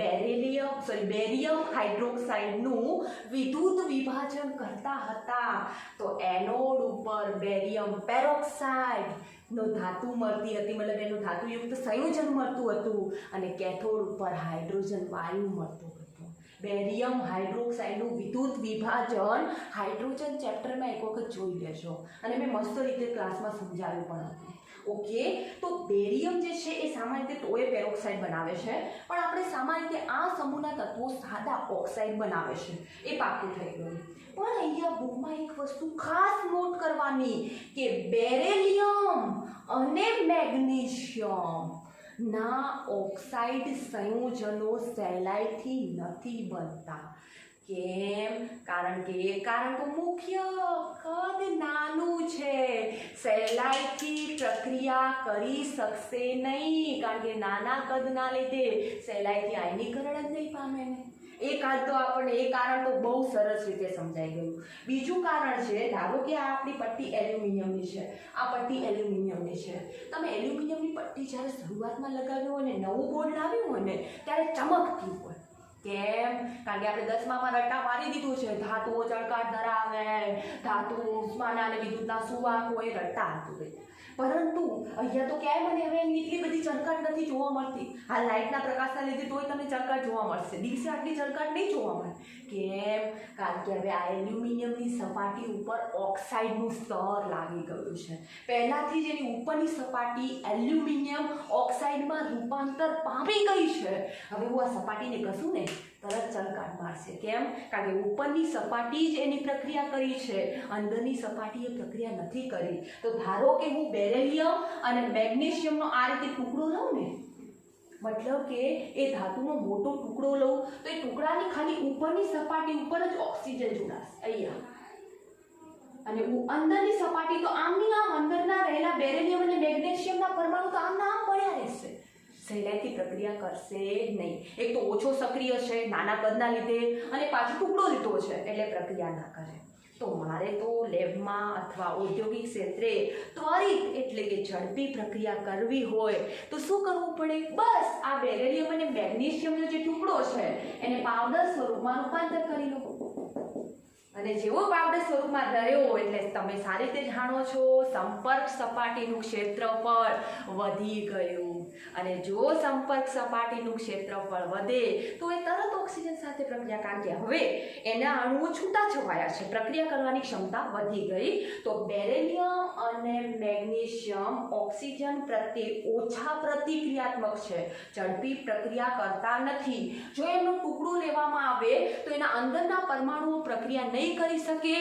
બેરિયમ હાઇડ્રોક્સાઇડનું વિદ્યુત વિભાજન કરતા હતા. તો એનોડ ઉપર બેરિયમ પેરોક્સાઇડ નો ધાતુ મળતી હતી, મતલબ એનું ધાતુયુક્ત સંયોજન મળતું હતું, અને કેથોડ ઉપર હાઇડ્રોજન વાયુ મળતું હતું. બેરિયમ હાઇડ્રોક્સાઇડનું વિદ્યુત વિભાજન હાઇડ્રોજન ચેપ્ટરમાં એક વખત જોઈ લેજો, અને મેં મસ્ત રીતે ક્લાસમાં સમજાવ્યું પણ હતું. ઓકે, તો બેરિયમ જે છે એ સામાન્ય રીતે તોય પેરોક્સાઇડ બનાવે છે, પણ આપણે સામાન્ય રીતે આ સમૂહના તત્વો સાદા ઓક્સાઇડ બનાવે છે. એ પાકું થઈ ગયું. પણ અહીંયા બુકમાં એક વસ્તુ ખાસ નોટ કરવાની કે બેરિલિયમ અને મેગ્નેશિયમ ના ઓક્સાઇડ સંયોજનો સહેલાઈથી નથી બનતા. કેમ? કારણ કે મુખ્ય કદ નાનું છે, સહેલાઈથી પ્રક્રિયા કરી શકશે નહીં, કારણ કે નાના કદના લીધે સહેલાઈથી આયનીકરણ જ નહીં પામે ને. એ કારણ તો બહુ સરસ રીતે સમજાઈ ગયું. બીજું કારણ છે, ધારો કે આ આપણી પટ્ટી એલ્યુમિનિયમની છે, આ પટ્ટી એલ્યુમિનિયમની છે. તમે એલ્યુમિનિયમની પટ્ટી જ્યારે શરૂઆતમાં લગાવ્યું હોય ને, નવું બોર્ડ લાવ્યું હોય ને, ત્યારે ચમકતી હોય. કેમ? કારણ કે આપણે 10મામાં રટ્ટા મારી દીધું છે, ધાતુઓ ચળકાટ ધરાવે, ધાતુ ઉષ્માના અને વિદ્યુતના સુવાહક હોય, રટ્ટા હતું. પરંતુ અહીંયા તો ક્યાંય મને હવે એટલી બધી ચળકાટ નથી જોવા મળતી. હાલ લાઇટના પ્રકાશના લીધે તોય તમને ચળકાટ જોવા મળશે, દિવસે આટલી ચળકાટ નહીં જોવા મળે. કેમ? કારણ કે હવે આ એલ્યુમિનિયમની સપાટી ઉપર ઓક્સાઇડનું સ્તર લાગી ગયું છે. પહેલાંથી જ એની ઉપરની સપાટી એલ્યુમિનિયમ ઓક્સાઇડમાં રૂપાંતર પામી ગઈ છે. હવે હું આ સપાટીને કશું ને તરત ચળકાટ મારશે. કેમ? કારણ કે ઉપરની સપાટી જ એની પ્રક્રિયા કરી છે, અંદરની સપાટીએ પ્રક્રિયા નથી કરી. તો ધારો કે હું બેરેલિયમ અને મેગ્નેશિયમનો આ રીતે ટુકડો લઉં ને, મતલબ કે એ ધાતુનો મોટો ટુકડો લઉં તો એ ટુકડાની ખાલી ઉપરની સપાટી ઉપર જ ઓક્સિજન જોડાશે અહીંયા, અને અંદરની સપાટી તો આમની આમ અંદરના રહેલા બેરેલિયમ અને મેગ્નેશિયમના પરમાણુ તો આમના આમ પડ્યા રહેશે. સહેલાઈથી પ્રક્રિયા કરશે નહીં. એક તો ઓછો સક્રિય છે નાના કદના લીધે, અને પાછો ટુકડો લીધો છે એટલે પ્રક્રિયા ના કરે. તો મારે તો લેબમાં અથવા ઔદ્યોગિક ક્ષેત્રે ત્વરિત એટલે કે ઝડપી પ્રક્રિયા કરવી હોય તો શું કરવું પડે? બસ આ બેરેલિયમ અને મેગ્નેશિયમનો જે ટુકડો છે એને પાવડર સ્વરૂપમાં રૂપાંતર કરી લો. અને જેવો પાવડર સ્વરૂપમાં રહ્યો એટલે તમે સારી રીતે જાણો છો, સંપર્ક સપાટીનું ક્ષેત્રફળ વધી ગયું. અને જો સંપર્ક સપાટીનું ક્ષેત્રફળ વધે તો એ તરત ઓક્સિજન સાથે પ્રક્રિયા, કારણ કે હવે એના અણુઓ છૂટા છવાયા છે, પ્રક્રિયા કરવાની ક્ષમતા વધી ગઈ. તો બેરેલિયમ અને મેગ્નેશિયમ ઓક્સિજન પ્રત્યે ઓછા પ્રતિક્રિયાત્મક છે, ઝડપી પ્રક્રિયા કરતા નથી. જો એમનો ટુકડો લેવામાં આવે તો એના અંદરના પરમાણુઓ પ્રક્રિયા નહીં કરી શકે.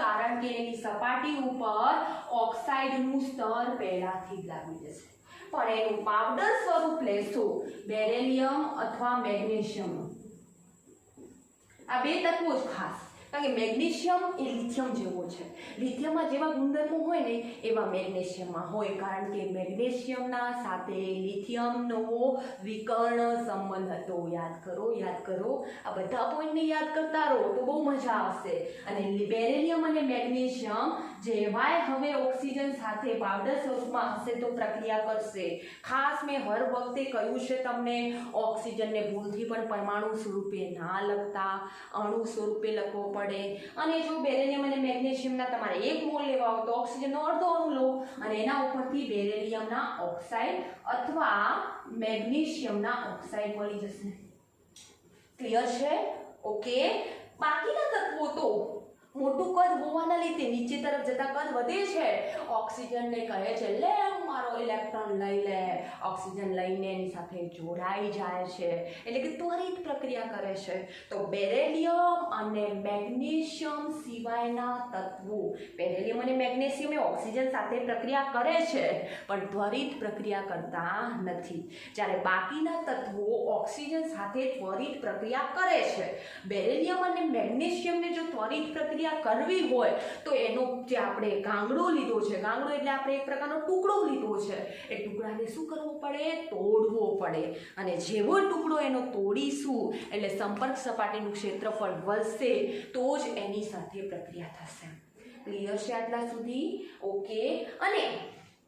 કારણ કે એની સપાટી ઉપર ઓક્સાઇડનું સ્તર પહેલાથી જ લાગી જશે. પણ એનું પાવડર સ્વરૂપ લેશું બેરેલિયમ અથવા મેગ્નેશિયમનું. આ બે તત્વો જ ખાસ, કારણ કે મેગ્નેશિયમ એ લિથિયમ જેવો છે. લિથિયમમાં જેવા ગુણધર્મો હોય ને એવા મેગ્નેશિયમમાં હોય, કારણ કે મેગ્નેશિયમના સાથે લિથિયમનો વિકર્ણ સંબંધ હતો. યાદ કરો આ બધા પોઈન્ટને યાદ કરતા રહો તો બહુ મજા આવશે. અને બેરેલિયમ અને મેગ્નેશિયમ જેવાય હવે ઓક્સિજન સાથે પાવડર સ્વરૂપમાં હશે તો પ્રક્રિયા કરશે. ખાસ મેં હર વખતે કહ્યું છે તમને, ઓક્સિજનને ભૂલથી પણ પરમાણુ સ્વરૂપે ના લખતા, અણુ સ્વરૂપે લખવો પડે. અને જો બેરેલિયમ અને મેગ્નેશિયમના તમારે 1 મોલ લેવા હોય તો ઓક્સિજનનો અડધો અણુ લો અને એના ઉપરથી બેરેલિયમના ઓક્સાઇડ અથવા મેગ્નેશિયમના ઓક્સાઇડ મળી જશે. ક્લિયર છે? ઓકે. બાકીના તત્વો તો મોટું કદ હોવાના લીધે નીચે તરફ જતા કદ વધે છે. ઓક્સિજનને કહે છે લે મારો ઇલેક્ટ્રોન લઈ લે, ઓક્સિજન લઈને એની સાથે જોડાઈ જાય છે, એટલે કે ત્વરિત પ્રક્રિયા કરે છે. તો બેરેલિયમ અને મેગ્નેશિયમ સિવાયના તત્વો, બેરેલિયમ અને મેગ્નેશિયમ એ ઓક્સિજન સાથે પ્રક્રિયા કરે છે પણ ત્વરિત પ્રક્રિયા કરતા નથી. જ્યારે બાકીના તત્વો ઓક્સિજન સાથે ત્વરિત પ્રક્રિયા કરે છે. બેરેલિયમ અને મેગ્નેશિયમને જો ત્વરિત પ્રક્રિયા કરવી હોય તો એનો જે આપણે ગાંગડો લીધો છે, ગાંગડો એટલે આપણે એક પ્રકારનો ટુકડો લીધો છે, એ ટુકડાને શું કરવો પડે? તોડવો પડે. અને જેવો ટુકડો એનો તોડીશું એટલે સંપર્ક સપાટીનું ક્ષેત્રફળ વધશે તો જ એની સાથે પ્રક્રિયા થશે. ક્લિયર છે આટલા સુધી? ઓકે. અને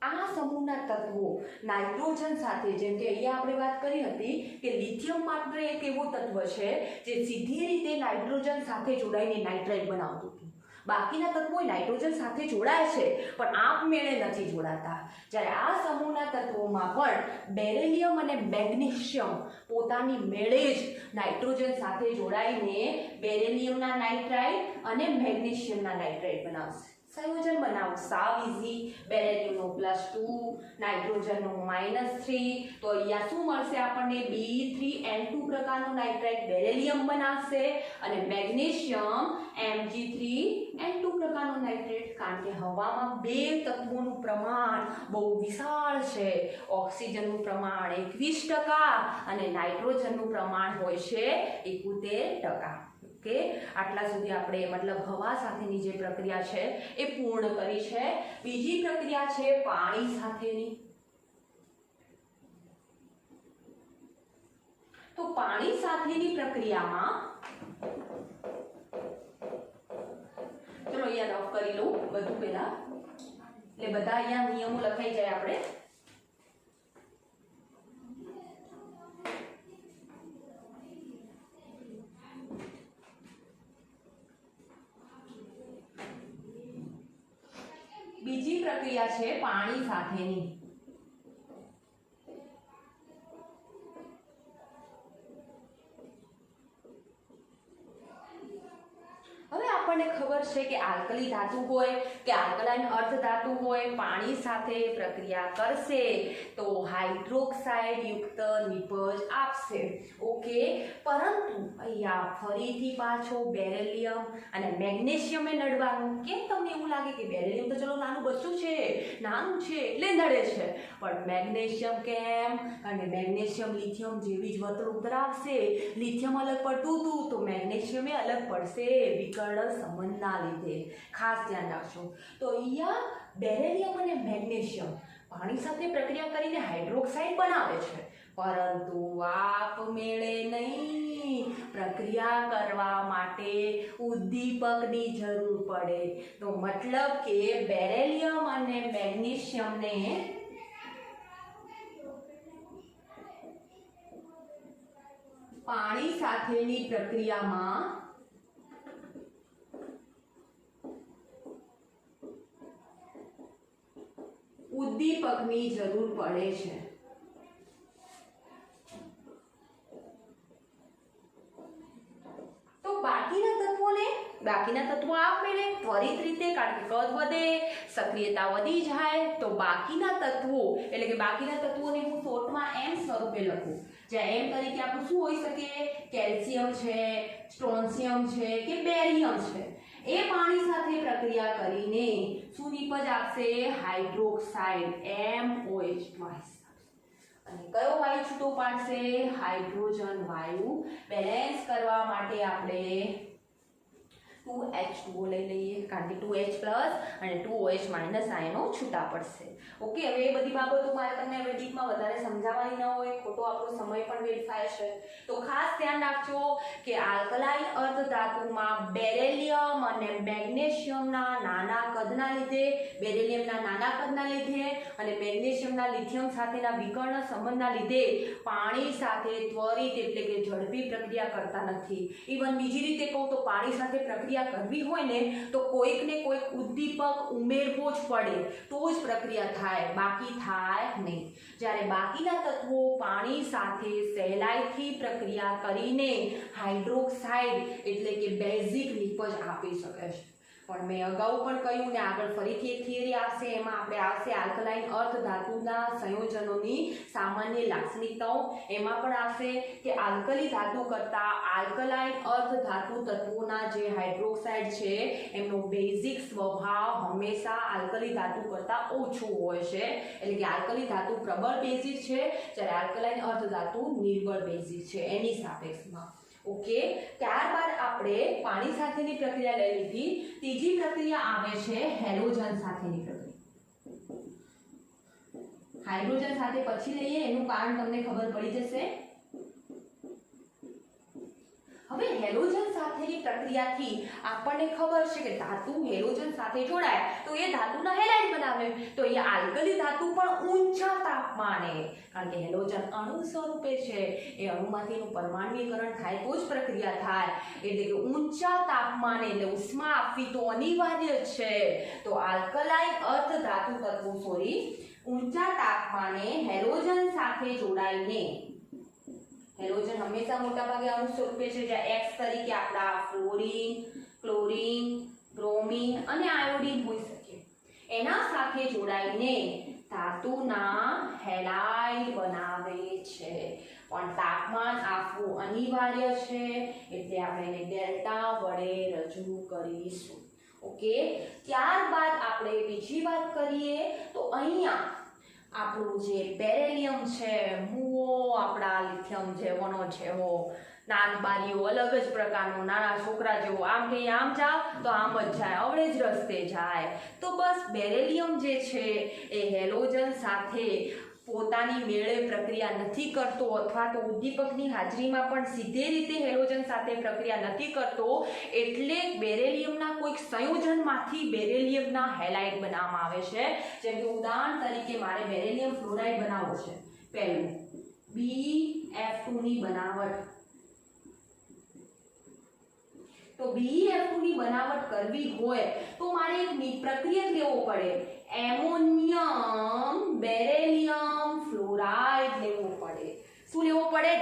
આ સમૂહના તત્વો નાઇટ્રોજન સાથે, જેમ કે અહીંયા આપણે વાત કરી હતી કે લિથિયમ માત્ર એક એવો તત્વ છે જે સીધી રીતે નાઇટ્રોજન સાથે જોડાઈને નાઇટ્રાઇટ બનાવતું હતું. બાકીના તત્વો નાઇટ્રોજન સાથે જોડાય છે પણ આપમેળે નથી જોડાતા. જ્યારે આ સમૂહના તત્વોમાં પણ બેરેલિયમ અને મેગ્નેશિયમ પોતાની મેળે જ નાઇટ્રોજન સાથે જોડાઈને બેરેલિયમના નાઇટ્રાઇટ અને મેગ્નેશિયમના નાઇટ્રાઇટ બનાવશે. સંયોજન બનાવો સાવ ઇઝી. બેરેલિયમનો +2, નાઇટ્રોજનનો -3, તો અહીંયા શું મળશે આપણને? B3N2 પ્રકારનો નાઇટ્રાઇટ બેરેલિયમ બનાવશે અને મેગ્નેશિયમ Mg3N2 પ્રકારનો નાઇટ્રેટ. કારણ કે હવામાં બે તત્વોનું પ્રમાણ બહુ વિશાળ છે. ઓક્સિજનનું પ્રમાણ 21% અને નાઇટ્રોજનનું પ્રમાણ હોય છે 71%. ઓકે. આટલા સુધી આપણે મતલબ હવા સાથેની જે પ્રક્રિયા છે એ પૂર્ણ કરી છે. બીજી પ્રક્રિયા છે પાણી સાથેની. તો પાણી સાથેની પ્રક્રિયામાં ચલો અહીંયા રફ કરી લઉં બધું પહેલા, એટલે બધા અહીંયા નિયમો લખાઈ જાય આપણે. બીજી પ્રક્રિયા છે પાણી સાથેની. હવે આપણને ખબર છે કે આલ્કલી ધાતુ હોય કે આલ્કલાઇન અર્ધ ધાતુ હોય, પાણી સાથે પ્રક્રિયા કરશે તો હાઇડ્રોક્સાઇડ યુક્ત નિપજ આપશે. ઓકે, પરંતુ અહીંયા ફરીથી પાછો બેરિલિયમ અને મેગ્નેશિયમ એ નડવાનું. કેમ તમને એવું લાગે કે બેરિલિયમ તો ચલો નાનું બચ્ચું છે, નાનું છે એટલે નડે છે, પણ મેગ્નેશિયમ કેમ? કારણ કે મેગ્નેશિયમ લિથિયમ જેવી જ વર્તણૂક ધરાવશે. લિથિયમ અલગ પડતું હતું તો મેગ્નેશિયમ એ અલગ પડશે, વિકર્ણ સંબંધના લીધે. ખાસ ધ્યાન રાખજો. તો અહીંયા બેરિલિયમ અને મેગ્નેશિયમ પાણી સાથે પ્રક્રિયા કરીને હાઇડ્રોક્સાઇડ બનાવે છે, પરંતુ આપમેળે નહીં. પ્રક્રિયા કરવા માટે ઉદ્દીપકની જરૂર પડે. તો મતલબ કે બેરિલિયમ અને મેગ્નેશિયમને પાણી સાથેની પ્રક્રિયામાં ઉદ્દીપકની જરૂર પડે છે. તો બાકીના તત્વો આપમેળે ત્વરિત રીતે, કારણ કે કદ વધે, સક્રિયતા વધી જાય, તો બાકીના તત્વો એટલે કે બાકીના તત્વોને હું શોર્ટમાં એમ સ્વરૂપે લખું. જ્યાં એમ તરીકે આપણું શું હોઈ શકે? કેલ્શિયમ છે, સ્ટ્રોન્શિયમ છે કે બેરિયમ છે. એ પાણી સાથે પ્રક્રિયા કરીને શું નિપજ આપશે? Hydroxide MOH. અને કયો વાયુ છૂટો પાડશે? હાઇડ્રોજન વાયુ. બેલેન્સ કરવા માટે આપણે 2H2O લઈ લઈએ, કારણ કે 2H+ અને 2OH- આયનો છૂટા પડશે. ઓકે, હવે એ બધી બાબતો મારે તમને હવે ડીપમાં વધારે સમજાવવાની ન હોય, ખોટો આપણો સમય પણ વેડફાય છે. તો ખાસ ધ્યાન રાખજો કે આલ્કલાઇન અર્ધ ધાતુમાં બેરિલિયમ અને મેગ્નેશિયમના નાના કદના લીધે, બેરિલિયમના નાના કદના લીધે અને મેગ્નેશિયમના લિથિયમ સાથેના વિકર્ણ સંબંધના લીધે પાણી સાથે ત્વરિત એટલે કે ઝડપી પ્રક્રિયા કરતા નથી. ઇવન બીજી રીતે કહું તો પાણી સાથે પ્રક્રિયા કરવી હોય ને તો કોઈક ને કોઈક ઉદ્દીપક ઉમેરવો જ પડે, તો જ પ્રક્રિયા થાય, બાકી થાય નહીં. જ્યારે બાકીના તત્વો પાણી સાથે સહેલાઈથી પ્રક્રિયા કરીને હાઇડ્રોક્સાઇડ એટલે કે બેઝિક નિપજ આપી શકે છે. પણ મેં અગાઉ પણ કહ્યું ને આગળ ફરીથી એક થિયરી આવશે, એમાં આપણે આવશે આલ્કલાઇન અર્ધ ધાતુના સંયોજનોની સામાન્ય લાક્ષણિકતાઓ. એમાં પણ આવશે કે આલ્કલી ધાતુ કરતાં આલ્કલાઇન અર્ધ ધાતુ તત્વોના જે હાઇડ્રોક્સાઇડ છે એમનો બેઝિક સ્વભાવ હંમેશા આલ્કલી ધાતુ કરતાં ઓછો હોય છે. એટલે કે આલ્કલી ધાતુ પ્રબળ બેઝિક છે, જ્યારે આલ્કલાઇન અર્ધ ધાતુ નિર્બળ બેઝિક છે એની સાપેક્ષમાં. ઓકે, ત્યારબાદ આપણે પાણી સાથેની પ્રક્રિયા લઈ લીધી. ત્રીજી પ્રક્રિયા આવે છે હેલોજન સાથેની પ્રક્રિયા. હાઇડ્રોજન સાથે પછી લઈએ, એનું કારણ તમને ખબર પડી જશે. હવે હેલોજન સાથેની પ્રક્રિયાથી આપણને ખબર છે કે ધાતુ હેલોજન સાથે જોડાય તો એ ધાતુના હેલાઇડ બનાવે. તો એ આલ્કલી ધાતુ પણ ઊંચા તાપમાને, કારણ કે હેલોજન અણુ સ્વરૂપે છે, એ અણુમાંથી એનું પરમાણ્વીકરણ થાય તો જ પ્રક્રિયા થાય. એટલે કે ઊંચા તાપમાને એટલે ઉષ્મા આપવી તો અનિવાર્ય છે. તો આલ્કલાઇન અર્ધ ધાતુ તત્વો ઊંચા તાપમાને હેલોજન સાથે જોડાઈને, હેલોજન હંમેશા મોટા ભાગે અણુ સ્વરૂપે છે, જ્યાં X તરીકે આપણા ફ્લોરિન, ક્લોરિન, બ્રોમિન અને આયોડિન હોઈ શકે, એના સાથે જોડાઈને ધાતુના હેલાઇડ બનાવે છે. પણ તાપમાન આપવું અનિવાર્ય છે, એટલે આપણે એને ડેલ્ટા વડે રજૂ કરીશું. ઓકે, ત્યારબાદ આપણે બીજી વાત કરીએ તો અહીંયા આપણું જે બેરિલિયમ છે, મુઓ આપણા લિથિયમ જેવોનો જેવો, નાનબારીઓ અલગ જ પ્રકારનો, નાના છોકરા જેવો, આમ કે આમ જાવ તો આમ જ જાય, અવળે જ રસ્તે જાય. તો બસ બેરિલિયમ જે છે એ હેલોજન સાથે પોતાની મેળે પ્રક્રિયા નથી કરતો અથવા તો ઉદ્દીપકની હાજરીમાં પણ સીધી રીતે હેલોજન સાથે પ્રક્રિયા નથી કરતો, એટલે બેરેલિયમના કોઈક સંયોજનમાંથી બેરેલિયમના હેલાઇડ બનાવવામાં આવે છે. જેમ કે ઉદાહરણ તરીકે મારે બેરેલિયમ ફ્લોરાઇડ બનાવવો છે. પહેલું BeF2 ની બનાવટ, તો BeF2 ની બનાવટ કરવી હોય તો મારે એક પ્રક્રિયક લેવો પડે, એમોનિયમ બેરેલિયમ ફ્લોરાઇડ લેવો પડે. શું લેવો પડે?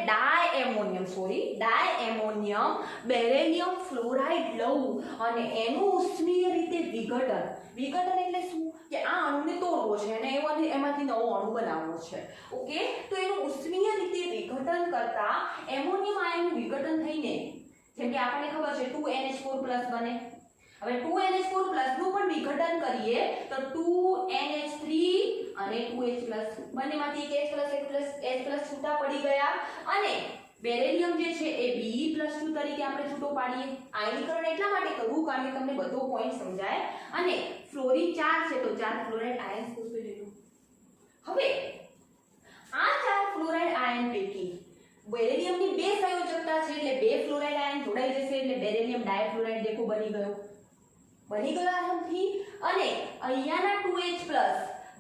ડાયએમોનિયમ બેરેલિયમ ફ્લોરાઇડ લઉં અને એનું ઉષ્મીય રીતે વિઘટન એટલે શું કે આ અણુને તોડવો છે અને એમાંથી નવો અણુ બનાવવો છે. ઓકે, તો એનું ઉષ્મીય રીતે વિઘટન કરતા એમોનિયમ આયનનું વિઘટન થઈને, જેમ કે આપણને ખબર છે 2NH4+ બને. હવે 2NH4+ નું પણ વિઘટન કરીએ તો 2NH3 અને 2H+ બંનેમાંથી એક H+ છૂટા પડી ગયા અને બેરેલિયમ જે છે એ Be+2 તરીકે આપણે છૂટો પાડીએ. આયનીકરણ એટલા માટે કરવું કારણ કે તમને બધો પોઈન્ટ સમજાય. અને ફ્લોરિન 4 છે તો 4 ફ્લોરાઇડ આયન્સ પૂછે લીધું. હવે આ 4 ફ્લોરાઇડ આયન પૈકી બેરેલિયમની 2 સંયોજકતા છે એટલે 2 ફ્લોરાઇડ આયન જોડાઈ જશે એટલે બેરેલિયમ ડાયફ્લોરાઇડ દેખો બની ગયો આરામથી. અને અહીંયાના 2H+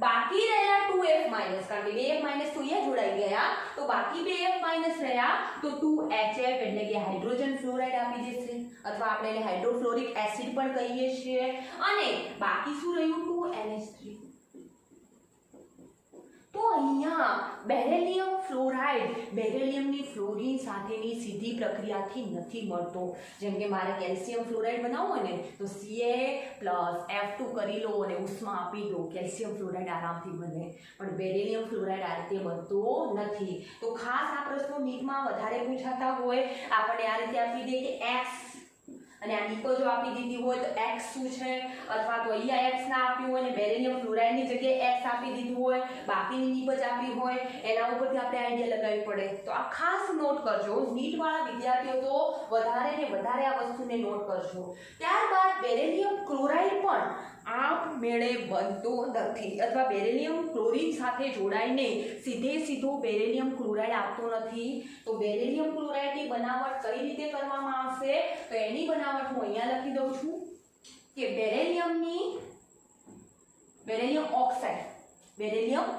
બાકી રહેલા 2F- કારણ કે 2F- તો અહીંયા જોડાઈ ગયા તો બાકી 2F- રહ્યા તો 2HF એટલે કે હાઇડ્રોજન ફ્લોરાઇડ આપી દેશે અથવા આપણે એને હાઇડ્રોફ્લોરિક એસિડ પણ કહીએ છીએ. અને બાકી શું રહ્યું? 2NH3. તો અહીંયા બેરેલિયમ ફ્લોરાઇડ બેરેલિયમની ફ્લોરિન સાથેની સીધી પ્રક્રિયાથી નથી મળતો. જેમ કે મારે કેલ્શિયમ ફ્લોરાઇડ બનાવવો હોય ને તો Ca+F2 કરી લો અને ઉષ્મા આપી દો, કેલ્શિયમ ફ્લોરાઇડ આરામથી બને. પણ બેરેલિયમ ફ્લોરાઇડ આ રીતે બનતો નથી. તો ખાસ આ પ્રશ્નો નીટમાં વધારે પૂછાતા હોય, આપણને આ રીતે આપી દે કે X અને આ નિકોજો આપી દીધી હોય તો X શું છે, અથવા તો અહીંયા X ના આપ્યું હોય અને બેરેલિયમ ફ્લોરાઇડની જગ્યાએ X આપી દીધું હોય, બાકીની નિપજ આપી હોય, એના ઉપરથી આપણે આઈડિયા લગાવવી પડે. તો આ ખાસ નોટ કરજો. નીટવાળા વિદ્યાર્થીઓ તો વધારે ને વધારે આ વસ્તુને નોટ કરજો. ત્યારબાદ બેરેલિયમ ક્લોરાઇડ પણ આપમેળે બનતો નથી અથવા બેરેલિયમ ક્લોરીન સાથે જોડાઈને સીધો બેરેલિયમ ક્લોરાઇડ આપતો નથી. તો બેરેલિયમ ક્લોરાઇડની બનાવટ કઈ રીતે કરવામાં આવશે તો એની બનાવટ હું અહીંયા લખી દઉં છું કે બેરેલિયમ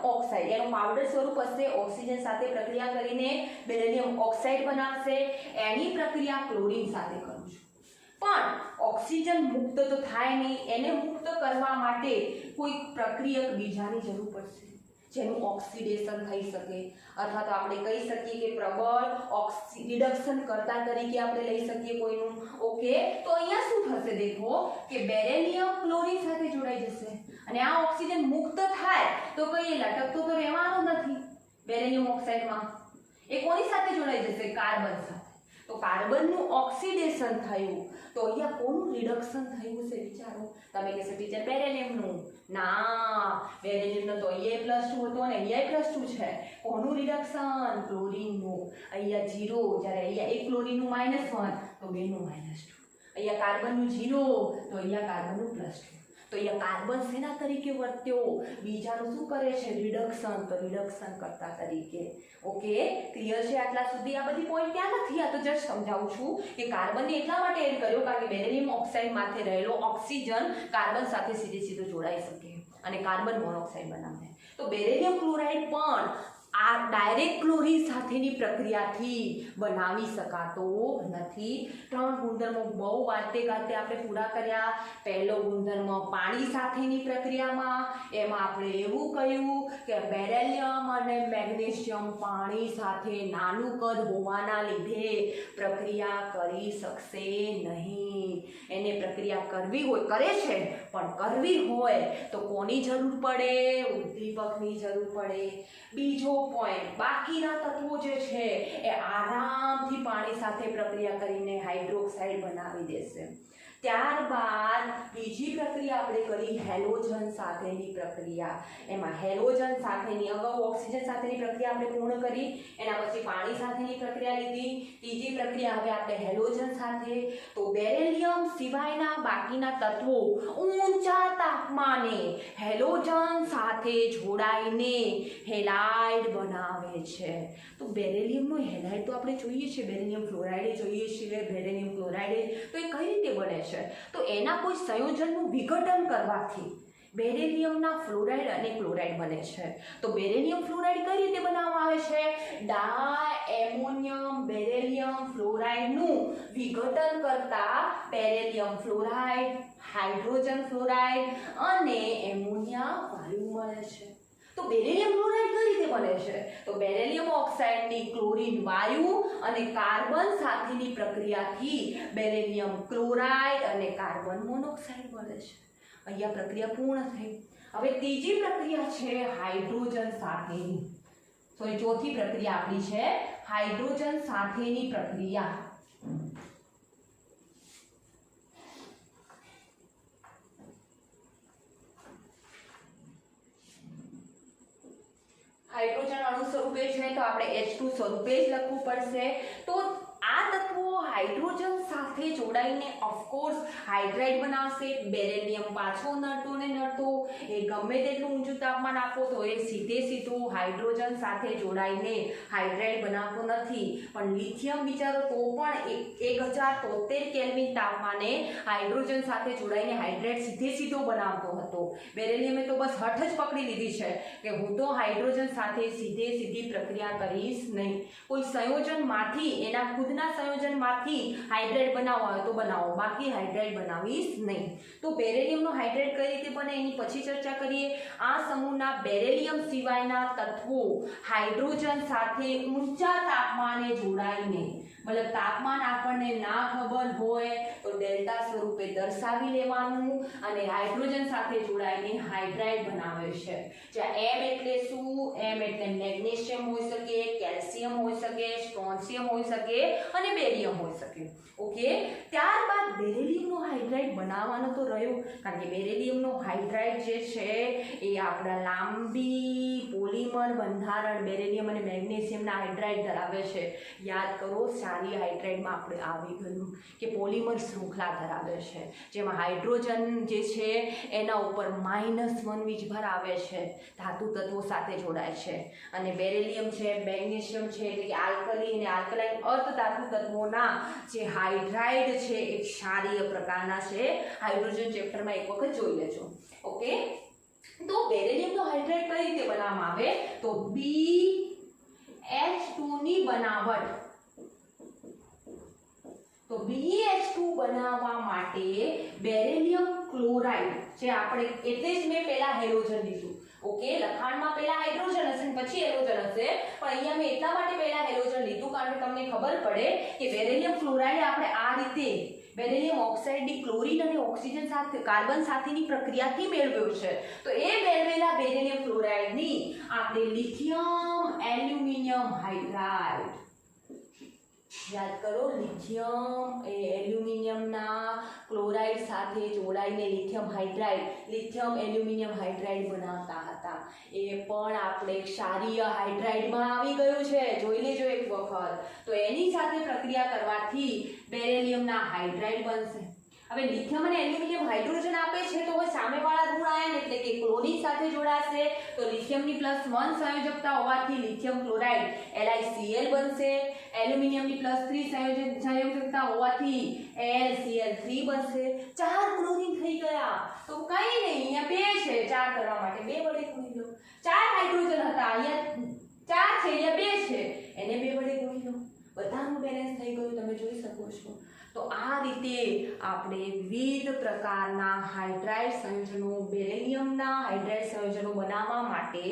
ઓક્સાઇડ એનું પાવડર સ્વરૂપ હશે, ઓક્સિજન સાથે પ્રક્રિયા કરીને બેરેલિયમ ઓક્સાઇડ બનાવશે. એની પ્રક્રિયા ક્લોરીન સાથે કરું છું. પણ ઓક્સિજન મુક્ત તો થાય નહીં, એને મુક્ત કરવા માટે કોઈ પ્રક્રિયક બીજાની જરૂર પડશે જેનું ઓક્સિડેશન થઈ શકે અથવા તો આપણે કહી શકીએ કે પ્રબળ રિડક્શન કરતા તરીકે આપણે લઈ શકીએ કોઈનું. ઓકે, તો અહીંયા શું થશે? દેખો કે બેરેલિયમ ક્લોરીન સાથે જોડાઈ જશે અને આ ઓક્સિજન મુક્ત થાય તો કઈ લટકતો તો રહેવાનો નથી બેરેલિયમ ઓક્સાઇડમાં. એ કોની સાથે જોડાઈ જશે? કાર્બન સાથે. તો કાર્બનનું ઓક્સિડેશન થયું તો અહીંયા કોનું રિડક્શન થયું છે વિચારો. તમે કહેશો ટીચર બેરેલિયમનું. ના, બેરેલિયમનો તો અહીંયા +2 હતો અને અહીંયા +2 છે. કોનું રિડક્શન? ક્લોરીનનું. અહીંયા 0 જ્યારે અહીંયા એક ક્લોરીનનું -1 તો બેનું -2. અહીંયા કાર્બનનું 0 તો અહીંયા કાર્બનનું +2. તો અહીંયા કાર્બન શેના તરીકે વર્ત્યો? બીજાનું શું કરે છે? રિડક્શન. તો રિડક્શન કરતા તરીકે. ઓકે, ક્લિયર છે આટલા સુધી? આ બધી પોઈન્ટ ક્યાં નથી, આ તો જસ્ટ સમજાવું છું કે કાર્બનને એટલા માટે એડ કર્યો કારણ કે બેરેલિયમ ઓક્સાઇડ માથે રહેલો ઓક્સિજન કાર્બન સાથે સીધો જોડાઈ શકે અને કાર્બન મોનોક્સાઇડ બનાવે. તો બેરેલિયમ ક્લોરાઇડ પણ આ ડાયરેક્ટ ક્લોરીન સાથેની પ્રક્રિયાથી બનાવી શકાતો નથી. 3 ગુણધર્મો બહુ વાતે ગાતે આપણે પૂરા કર્યા. પહેલો ગુણધર્મ પાણી સાથેની પ્રક્રિયામાં, એમાં આપણે એવું કહ્યું કે બેરેલિયમ અને મેગ્નેશિયમ પાણી સાથે નાનું કદ હોવાના લીધે પ્રક્રિયા કરી શકશે નહીં. એને પ્રક્રિયા કરવી હોય કરે છે પણ કરવી હોય તો કોની જરૂર પડે? ઉદ્દીપકની જરૂર પડે. બીજો પોઈન્ટ, બાકીના તત્વો જે છે એ આરામથી પાણી સાથે પ્રક્રિયા કરીને હાઇડ્રોક્સાઇડ બનાવી દેશે. ત્યારબાદ બીજી પ્રક્રિયા આપણે કરી હેલોજન સાથેની પ્રક્રિયા. એમાં હેલોજન સાથેની અગાઉ ઓક્સિજન સાથેની પ્રક્રિયા આપણે પૂર્ણ કરી, એના પછી પાણી સાથેની પ્રક્રિયા લીધી. ત્રીજી પ્રક્રિયા હવે આપણે હેલોજન સાથે. તો બેરિલિયમ સિવાયના બાકીના તત્વો ઊંચા તાપમાને હેલોજન સાથે જોડાઈને હેલાઇડ બનાવે છે. તો બેરિલિયમનો હેલાઇડ તો આપણે જોઈએ છીએ, બેરિલિયમ ફ્લોરાઇડ જોઈએ છીએ, બેરિલિયમ ક્લોરાઇડ. તો એ કઈ રીતે બને છે? તો એના કોઈ સંયોજનનું વિઘટન કરવાથી બેરિલિયમના ફ્લોરાઇડ અને ક્લોરાઇડ બને છે. તો બેરિલિયમ ફ્લોરાઇડ કઈ રીતે બનાવવામાં આવે છે? ડાયએમોનિયમ બેરિલિયમ ફ્લોરાઇડનું વિઘટન કરતા બેરિલિયમ ફ્લોરાઇડ, હાઇડ્રોજન ફ્લોરાઇડ અને એમોનિયા વાયુ મળે છે. તો બેરિલિયમ ક્લોરાઇડ કઈ રીતે બને છે? તો બેરિલિયમ ઓક્સાઇડની ક્લોરીન વાયુ અને કાર્બન સાથેની પ્રક્રિયાથી બેરિલિયમ ક્લોરાઇડ અને કાર્બન મોનોક્સાઇડ બને છે. અહીંયા પ્રક્રિયા પૂર્ણ થઈ. હવે ત્રીજી પ્રક્રિયા છે હાઇડ્રોજન સાથેની. સોરી, ચોથી પ્રક્રિયા આપણી છે હાઇડ્રોજન સાથેની પ્રક્રિયા. હાઇડ્રોજન અણુ સ્વરૂપે છે તો આપણે H2 સ્વરૂપે જ લખવું પડશે. તો આ તત્વો હાઇડ્રોજન સાથે જોડાઈને ઓફકોર્સ હાઇડ્રાઇડ બનાવશે. બેરિલિયમ પાછો નડતો ને નડતો, એ ગમે તેટલું ઊંચું તાપમાન આપો તો એ સીધું હાઇડ્રોજન સાથે જોડાઈને હાઇડ્રાઇડ બનાવતો નથી. પણ લિથિયમ બિચારો તો પણ 1073 કેલ્વિન તાપમાને હાઇડ્રોજન સાથે જોડાઈને હાઇડ્રાઇડ સીધો બનાવતો હતો. બેરિલિયમે તો બસ હઠ જ પકડી લીધી છે કે હું તો હાઇડ્રોજન સાથે સીધી પ્રક્રિયા કરીશ નહીં. કોઈ સંયોજનમાંથી, એના ખુદના સંયોજનમાંથી હાઇડ્રાઇડ બનાવવા હોય તો બનાવો, બાકી હાઇડ્રાઇડ બનાવીશ નહીં. તો બેરિલિયમનો હાઇડ્રાઇડ કઈ રીતે બને એની પછી ચર્ચા કરીએ. આ સમૂહના બેરિલિયમ સિવાયના તત્વો હાઇડ્રોજન સાથે ઊંચા તાપમાને જોડાઈને, મતલબ તાપમાન આપણને ના ખબર હોય તો ડેલ્ટા સ્વરૂપે દર્શાવી લેવાનું અને હાઇડ્રોજન સાથે જોડાઈને હાઇડ્રાઇડ બનાવે છે. જ્યાં M એટલે શું? M એટલે મેગ્નેશિયમ હોઈ શકે, કેલ્શિયમ હોઈ શકે, સ્ટ્રોન્શિયમ હોઈ શકે અને બેરિયમ હોઈ શકે. ઓકે, ત્યારબાદ બેરિલિયમનો હાઇડ્રાઇડ બનાવવાનો તો રહ્યો, કારણ કે બેરિલિયમનો હાઇડ્રાઇડ જે છે એ આપણા લાંબી પોલિમર બંધારણ બેરિલિયમ અને મેગ્નેશિયમના હાઇડ્રાઇડ ધરાવે છે. યાદ કરો, સારી હાઇડ્રાઇડમાં આપણે આવી ગયું કે પોલિમર શૃંખલા ધરાવે છે, જેમાં હાઇડ્રોજન જે છે એના ઉપર -1 વીજભાર આવે છે, ધાતુ તત્વો સાથે જોડાય છે. અને બેરિલિયમ છે, મેગ્નેશિયમ છે, એટલે કે આલ્કલી અને આલ્કલાઇન અર્ધ ધાતુ તત્વોના જે હાઇડ્રાઇડ છે એ ક્ષારીય પ્રકારના છે. હાઇડ્રોજન ચેપ્ટરમાં એક વખત જોઈ લેજો. ઓકે, તો બેરિલિયમનો હાઇડ્રાઇડ કઈ રીતે બનાવવામાં આવે? તો BH2 ની બનાવટ. તો BH2 બનાવવા માટે બેરિલિયમ ક્લોરાઇડ જે આપણે, એટલે જ મેં પહેલા હેલોજન લીધું. ઓકે, લખાણમાં પહેલા હાઇડ્રોજન હશે પછી હેલોજન હશે, પણ અહીંયા મેં એટલા માટે પહેલા હેલોજન લીધું કારણ કે તમને ખબર પડે કે બેરિલિયમ ક્લોરાઇડ આપણે આ રીતે બેરિલિયમ ઓક્સાઇડની ક્લોરીન અને ઓક્સિજન સાથે કાર્બન સાથેની પ્રક્રિયાથી મેળવ્યો છે. તો એ મેળવેલા બેરિલિયમ ક્લોરાઇડની આપણે લિથિયમ એલ્યુમિનિયમ હાઇડ્રાઇડ, યાદ કરો, લિથિયમ એ એલ્યુમિનિયમના ક્લોરાઇડ સાથે જોડાઈને લિથિયમ એલ્યુમિનિયમ હાઇડ્રાઇડ બનાવતા હતા. એ પણ આપણે ક્ષારીય હાઇડ્રાઇડમાં આવી ગયું છે, જોઈ લેજો એક વખત. તો એની સાથે પ્રક્રિયા કરવાથી બેરિલિયમના હાઇડ્રાઇડ બનશે. હવે લિથિયમ અને એલ્યુમિનિયમ હાઇડ્રોજન આપે છે તો હવે સામેવાળા ઋણ આયન એટલે કે ક્લોરીન સાથે જોડાશે. તો લિથિયમની +1 સંયોજકતા હોવાથી લિથિયમ ક્લોરાઇડ LiCl બનશે. એલ્યુમિનિયમની +3 સંયોજકતા હોવાથી LCl3 બનશે. 4 ક્લોરીન થઈ ગયા. તો કઈ નહીં, અહીંયા 2 છે, 4 કરવા માટે 2 વડે ગુણી લો. 4 હાઇડ્રોજન હતા, અહીંયા 4 છે, અહીંયા 2 છે, એને 2 વડે ગુણી લો. બધાનું બેલેન્સ થઈ ગયું, તમે જોઈ શકો છો. તો આ રીતે આપણે વિવિધ પ્રકારના હાઇડ્રાઇડ સંયોજનો, બેરિલિયમના હાઇડ્રાઇડ સંયોજનો બનાવવા માટે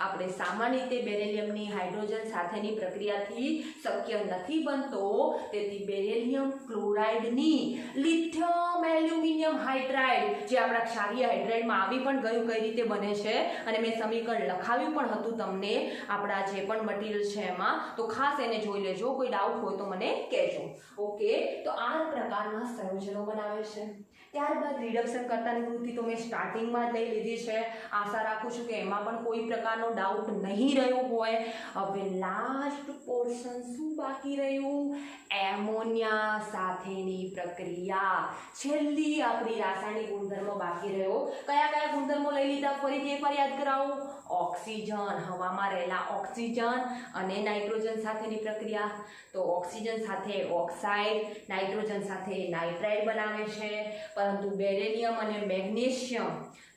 આપણે સામાન્ય રીતે બેરિલિયમની હાઇડ્રોજન સાથેની પ્રક્રિયાથી શક્ય નથી બનતો. તેથી બેરિલિયમ ક્લોરાઇડની લિથિયમ એલ્યુમિનિયમ એમોનિયમ હાઇડ્રાઇડ જે આપણા ક્ષારીય હાઇડ્રાઇડમાં આવી પણ ગયું કઈ રીતે બને છે અને મેં સમીકરણ લખાવ્યું પણ હતું તમને આપણા જે પણ મટીરિયલ છે એમાં, તો ખાસ એને જોઈ લેજો. કોઈ ડાઉટ હોય તો મને કહેજો. ઓકે, તો આ પ્રકારના સંયોજનો બનાવે છે. ત્યારબાદ રિડક્શન કરતાની વૃત્તિ તો મેં સ્ટાર્ટિંગમાં જ લઈ લીધી છે. આશા રાખું છું કે એમાં પણ કોઈ પ્રકારનો ડાઉટ નહીં રહ્યો હોય. હવે લાસ્ટ પોર્શન શું બાકી રહ્યું? એમોનિયા સાથેની પ્રક્રિયા. છેલ્લી આપણી રાસાયણિક ગુણધર્મો બાકી રહ્યો. કયા કયા ગુણધર્મો લઈ લીધા ફરીથી એકવાર યાદ કરાવું? ઓક્સિજન, હવામાં રહેલા ઓક્સિજન અને નાઇટ્રોજન સાથેની પ્રક્રિયા. તો ઓક્સિજન સાથે ઓક્સાઇડ, નાઇટ્રોજન સાથે નાઇટ્રાઇડ બનાવે છે. પરંતુ બેરેલિયમ અને મેગ્નેશિયમ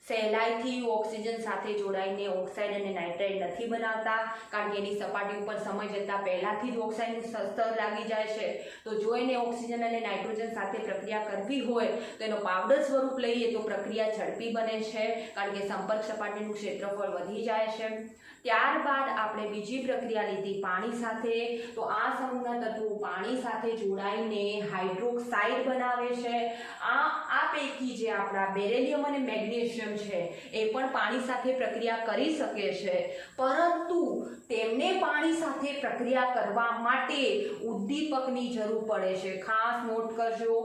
સહેલાઈથી ઓક્સિજન સાથે જોડાઈને ઓક્સાઇડ અને નાઇટ્રાઇડ નથી બનાવતા, કારણ કે એની સપાટી ઉપર સમય જતાં પહેલાંથી જ ઓક્સાઇડનું સ્તર લાગી જાય છે. તો જો એને ઓક્સિજન અને નાઇટ્રોજન સાથે પ્રક્રિયા કરવી હોય તો એનો પાવડર સ્વરૂપ લઈએ તો પ્રક્રિયા ઝડપી બને છે, કારણ કે સંપર્ક સપાટીનું ક્ષેત્રફળ વધી જાય છે. ત્યારબાદ આપણે બીજી પ્રક્રિયા લીધી પાણી સાથે. તો આ સમૂહના તત્વો પાણી સાથે જોડાઈને હાઇડ્રોક્સાઇડ બનાવે છે. આ પૈકી જે આપણા બેરેલિયમ અને મેગ્નેશિયમ છે એ પણ પાણી સાથે પ્રક્રિયા કરી શકે છે, પરંતુ તેમને પાણી સાથે પ્રક્રિયા કરવા માટે ઉદ્દીપકની જરૂર પડે છે. ખાસ નોટ કરજો.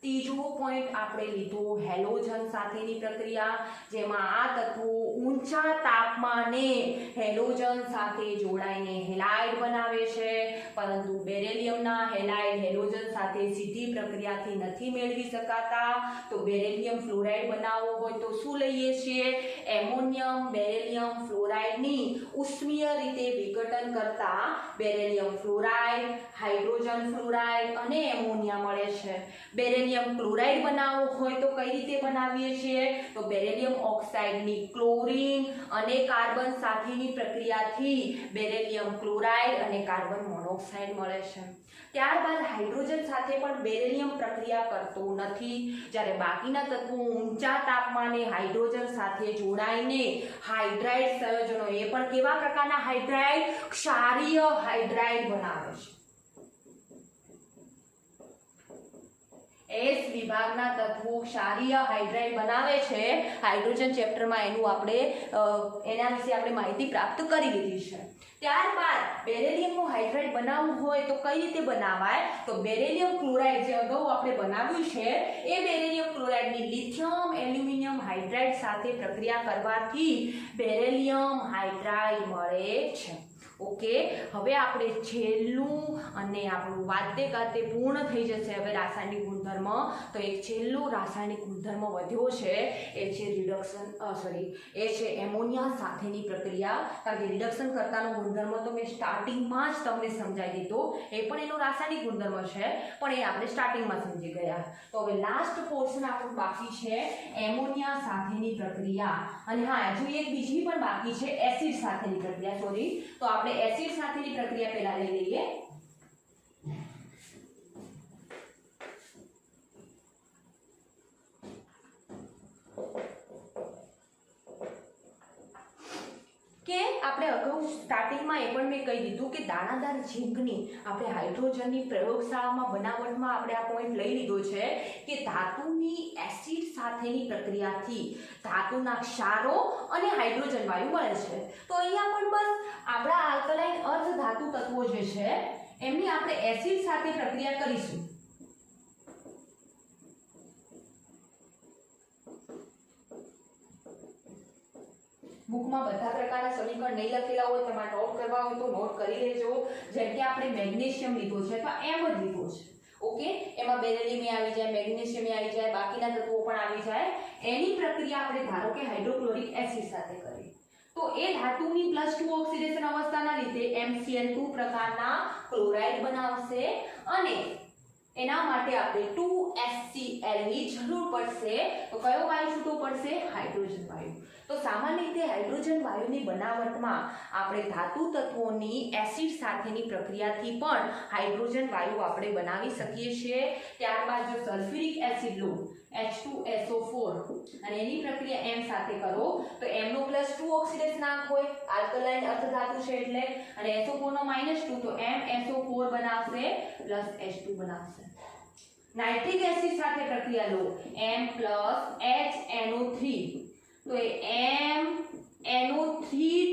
ત્રીજો પોઈન્ટ આપણે લીધો હેલોજન સાથેની પ્રક્રિયા, જેમાં આ તત્વો ઊંચા તાપમાને હેલોજન સાથે જોડાઈને હેલાઇડ બનાવે છે, પરંતુ બેરેલિયમના હેલાઇડ હેલોજન સાથે સીધી પ્રક્રિયાથી નથી મેળવી શકાતા. તો બેરેલિયમ ફ્લોરાઇડ બનાવવો હોય તો શું લઈએ છીએ? એમોનિયમ બેરેલિયમ ફ્લોરાઇડની ઉષ્મીય રીતે વિઘટન કરતા બેરેલિયમ ફ્લોરાઇડ, હાઇડ્રોજન ફ્લોરાઇડ અને એમોનિયા મળે છે. બેરેલિયમ ક્લોરાઇડ બનાવવો હોય તો કઈ રીતે બનાવીએ છીએ? તો બેરેલિયમ ઓક્સાઇડની ક્લોરીન અને કાર્બન સાથેની પ્રક્રિયાથી બેરેલિયમ ક્લોરાઇડ અને કાર્બન મોનોક્સાઇડ મળે છે. ત્યારબાદ હાઇડ્રોજન સાથે પણ બેરેલિયમ પ્રક્રિયા કરતો નથી, જ્યારે બાકીના તત્વો ઊંચા તાપમાને હાઇડ્રોજન સાથે જોડાઈને હાઇડ્રાઇડ સંયોજનો, એ પણ કેવા પ્રકારના હાઇડ્રાઇડ? ક્ષારીય હાઇડ્રાઇડ બનાવે છે. એસ વિભાગના તત્વો ક્ષારીય હાઇડ્રાઇડ બનાવે છે. હાઇડ્રોજન ચેપ્ટરમાં એના વિશે આપણે માહિતી પ્રાપ્ત કરી લીધી છે. ત્યારબાદ બેરેલિયમનું હાઇડ્રાઇડ બનાવવું હોય તો કઈ રીતે બનાવાય? તો બેરેલિયમ ક્લોરાઇડ જે અગાઉ આપણે બનાવ્યું છે એ બેરેલિયમ ક્લોરાઇડની લિથિયમ એલ્યુમિનિયમ હાઇડ્રાઇડ સાથે પ્રક્રિયા કરવાથી બેરેલિયમ હાઇડ્રાઇડ મળે છે. ઓકે, હવે આપણે છેલ્લું અને આપણું વાતે ગાતે પૂર્ણ થઈ જશે હવે રાસાયણિક ગુણધર્મ. તો એક છેલ્લું રાસાયણિક ગુણધર્મ વધ્યો છે, એ છે એ છે એમોનિયા સાથેની પ્રક્રિયા. કારણ કે રિડક્શન કરતાનો ગુણધર્મ તો મેં સ્ટાર્ટિંગમાં જ તમને સમજાવી દીધો, એ પણ એનો રાસાયણિક ગુણધર્મ છે, પણ એ આપણે સ્ટાર્ટિંગમાં સમજી ગયા. તો હવે લાસ્ટ પોર્શન આપણું બાકી છે એમોનિયા સાથેની પ્રક્રિયા. અને હા, હજુ એક બીજી પણ બાકી છે એસિડ સાથેની પ્રક્રિયા. તો આપણે એસિડ સાથેની પ્રક્રિયા પહેલા લઈ લઈએ. કે આપણે અગાઉ સ્ટાર્ટિંગમાં એ પણ મેં કહી દીધું કે દાણાદાર ઝીંકની આપણે હાઇડ્રોજનની પ્રયોગશાળામાં બનાવટમાં આપણે આ પોઈન્ટ લઈ લીધો છે કે ધાતુની એસિડ સાથેની પ્રક્રિયાથી ધાતુના ક્ષારો અને હાઇડ્રોજન વાયુ મળે છે. તો અહીંયા પણ બસ આપણા આલ્કલાઇન અર્ધ ધાતુ તત્વો જે છે એમની આપણે એસિડ સાથે પ્રક્રિયા કરીશું. બુકમાં બધા પ્રકારના સમીકરણ નહીં લખેલા હોય, તમારે નોટ કરવા હોય તો નોટ કરી લેજો. જેમ કે આપણે મેગ્નેશિયમ લીધો છે તો એમ જ લીધો છે. ઓકે, એમાં બેરેલિયમ આવી જાય, મેગ્નેશિયમ આવી જાય, બાકીના તત્વો પણ આવી જાય. એની પ્રક્રિયા આપણે ધારો કે હાઇડ્રોક્લોરિક એસિડ સાથે કરીએ તો એ ધાતુની +2 ઓક્સિડેશન અવસ્થાના લીધે MCl2 પ્રકારના ક્લોરાઇડ બનાવશે અને એના માટે આપણે 2HCl ની જરૂર પડશે. તો કયો વાયુ છૂટો પડશે? હાઇડ્રોજન વાયુ. તો સામાન્ય રીતે હાઇડ્રોજન વાયુની બનાવટમાં આપણે ધાતુ તત્વોની એસિડ સાથેની પ્રક્રિયાથી પણ હાઇડ્રોજન વાયુ આપણે બનાવી શકીએ છીએ. ત્યારબાદ જો સલ્ફ્યુરિક એસિડ લો H2SO4 અને એની પ્રક્રિયા M સાથે કરો તો M નો +2 ઓક્સિડેશન આંક હોય, આલ્કલાઇન અર્ધધાતુ છે એટલે, અને SO4 નો -2 તો MSO4 બનાવશે +H2 બનાવશે. નાઇટ્રિક એસિડ સાથે પ્રક્રિયા લો M+HNO3 તો એ MnO3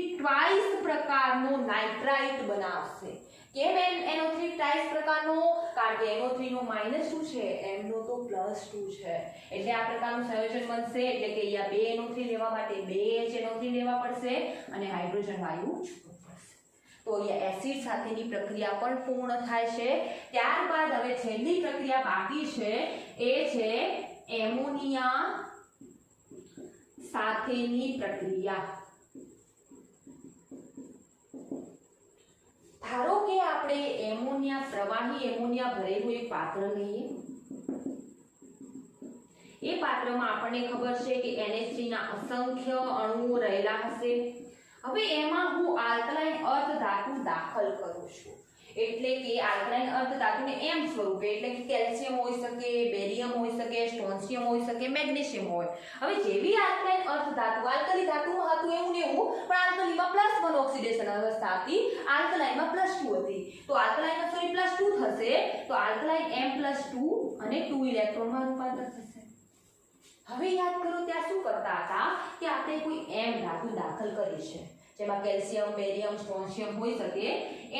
ટ્વાઇસ પ્રકારનો નાઇટ્રાઇટ બનાવશે. કેમ NO3 ટ્વાઇસ પ્રકારનો? કારણ કે NO3 નો -2 છે, M નો તો +2 છે, એટલે આ પ્રકારનું સંયોજન બનશે. એટલે કે અહીંયા 2 NO3 લેવા માટે 2 HNO3 લેવા પડશે અને હાઇડ્રોજન વાયુ છૂટવું પડશે. તો અહીંયા એસિડ સાથેની પ્રક્રિયા પણ પૂર્ણ થાય છે. ત્યારબાદ હવે છેલ્લી પ્રક્રિયા બાકી છે એ છે એમોનિયા સાથેની પ્રક્રિયા. ધારો કે આપણે પ્રવાહી એમોનિયા ભરેલું એક પાત્ર લઈએ. એ પાત્રમાં આપણને ખબર છે કે NH3 ના અસંખ્ય અણુઓ રહેલા હશે. હવે એમાં હું આલ્કલાઇન અર્ધ ધાતુ દાખલ કરું છું. એટલે કે આલ્કલાઇન અર્ધ ધાતુને M સ્વરૂપે, એટલે કે કેલ્શિયમ હોઈ શકે, બેરિયમ હોઈ શકે, સ્ટ્રોન્શિયમ હોઈ શકે, મેગ્નેશિયમ હોય. હવે જેવી આલ્કલાઇન અર્ધ ધાતુ આલ્કલી ધાતુમાં હતું એવું ને એવું, પણ આલ્કલીમાં +1 ઓક્સિડેશન અવસ્થા હતી, આલ્કલાઇનમાં +2 હતી. તો આલ્કલાઇનમાં +2 થશે, તો આલ્કલાઇન M+2 અને 2 ઇલેક્ટ્રોનમાં રૂપાંતર થશે. હવે યાદ કરો ત્યાં શું કરતા હતા કે આપણે કોઈ M ધાતુ દાખલ કરી છે, જેમાં કેલ્શિયમ, બેરિયમ, સ્ટ્રોન્શિયમ હોઈ શકે.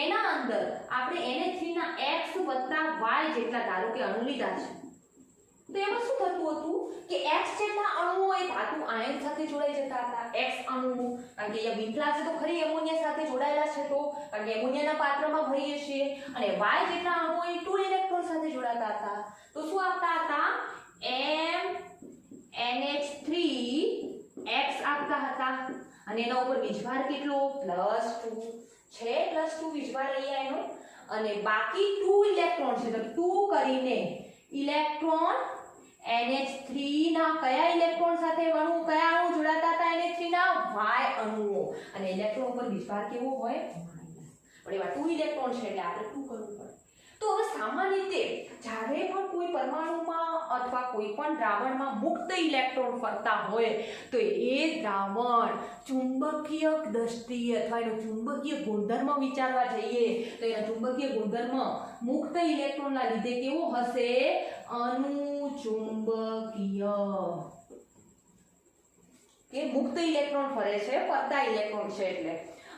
એના અંદર આપણે NH3 ના X + Y જેટલા ધારો કે અણુ લીધા છે. તો એમાં શું થતું હતું કે X જેટલા અણુઓ એ ધાતુ આયન સાથે જોડાઈ જતા હતા. X અણુઓ, કારણ કે અહીંયા વિંટલા છે તો ખરી એમોનિયા સાથે જોડાયેલા છે, તો કારણ કે એમોનિયાના પાત્રમાં ભરીએ છીએ. અને Y જેટલા અણુઓ એ 2 ઇલેક્ટ્રોન સાથે જોડાતા હતા. તો શું આપતા હતા? NH3X આપતા હતા. અને એના ઉપર વીજભાર કેટલો? +2 છે. +2 વીજભાર અહીંયા એનો. અને બાકી 2 ઇલેક્ટ્રોન છે, તો 2 કરીને ઇલેક્ટ્રોન NH3 ના કયા ઇલેક્ટ્રોન સાથે કયા અણુ જોડાતા હતા? NH3 ના Y અણુઓ. અને ઇલેક્ટ્રોન ઉપર વીજભાર કેવો હોય? પણ એવા 2 ઇલેક્ટ્રોન છે એટલે આપણે 2 કરવું પડે. તો હવે સામાન્ય રીતે જ્યારે પણ કોઈ પરમાણુમાં અથવા કોઈ પણ દ્રાવણમાં મુક્ત ઇલેક્ટ્રોન ફરતા હોય તો એ દ્રાવણ ચુંબકીય દ્રષ્ટિએ અથવા એનો ચુંબકીય ગુણધર્મ વિચારવા જઈએ તો એનો ચુંબકીય ગુણધર્મ મુક્ત ઇલેક્ટ્રોનના લીધે કેવો હશે? અનુચુંબકીય. કે મુક્ત ઇલેક્ટ્રોન ફરે છે, ફરતા ઇલેક્ટ્રોન છે એટલે.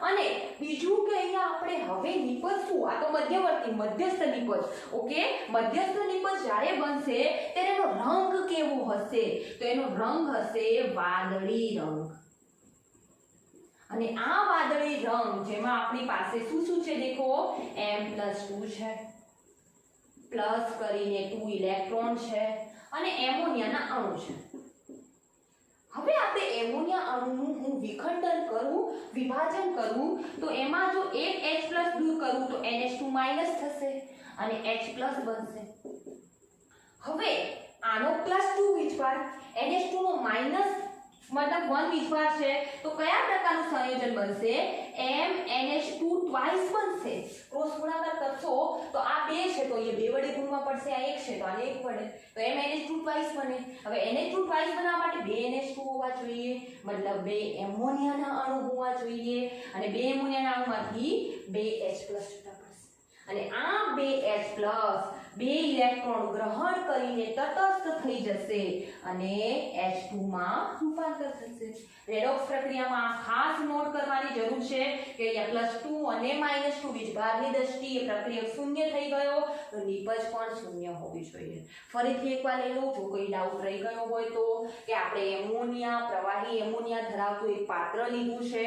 અને બીજું કે અહીંયા આપણે હવે નિપજ શું? આ તો મધ્યવર્તી મધ્યસ્થ નિપજ. ઓકે, મધ્યસ્થ નિપજ જ્યારે બનશે ત્યારે એનો રંગ કેવો હશે? તો એનો રંગ હશે વાદળી રંગ. અને આ વાદળી રંગ જેમાં આપણી પાસે શું છે? દેખો M+2 છે, પ્લસ કરીને 2 ઇલેક્ટ્રોન છે અને એમોનિયાના અણુ છે. હવે આપણે એમોનિયા અણુનું હું વિખંડન કરું, વિભાજન કરું, તો એમાં જો એક H+ દૂર કરું તો NH2- થશે અને H+ બનશે. હવે આનો +2 વીજભાર, NH2 નો મતલબ 1 વીજભાર છે, તો કયા પ્રકારનું સંયોજન બનશે? MnH2 ટ્વાઇસ બનશે. ક્રોસ ગુણાકાર કરશો તો આ 2 છે તો એ 2 વડે ગુણવા પડશે, આ 1 છે તો આને 1 વડે, તો MnH2 ટ્વાઇસ બને. હવે NH2 ટ્વાઇસ બનાવવા માટે 2 NH2 હોવા જોઈએ, મતલબ 2 એમોનિયાના અણુ હોવા જોઈએ અને 2 એમોનિયાના અણુમાંથી 2 H+ છૂટા પડશે. અને આ 2 H+ 2 ઇલેક્ટ્રોન ગ્રહણ કરીને તટસ્થ થઈ જશે અને H2 માં રૂપાંતર થશે. રેડોક્સ પ્રક્રિયામાં ખાસ નોટ કરવાની જરૂર છે કે અહીંયા +2 અને -2 વીજભારની દ્રષ્ટિએ પ્રક્રિયક શૂન્ય થઈ ગયો તો નિપજ પણ શૂન્ય હોવી જોઈએ. ફરીથી એકવાર લઈ લો, જો કોઈ ડાઉટ રહી ગયો હોય તો, કે આપણે એમોનિયા, પ્રવાહી એમોનિયા ધરાવતું એક પાત્ર લીધું છે,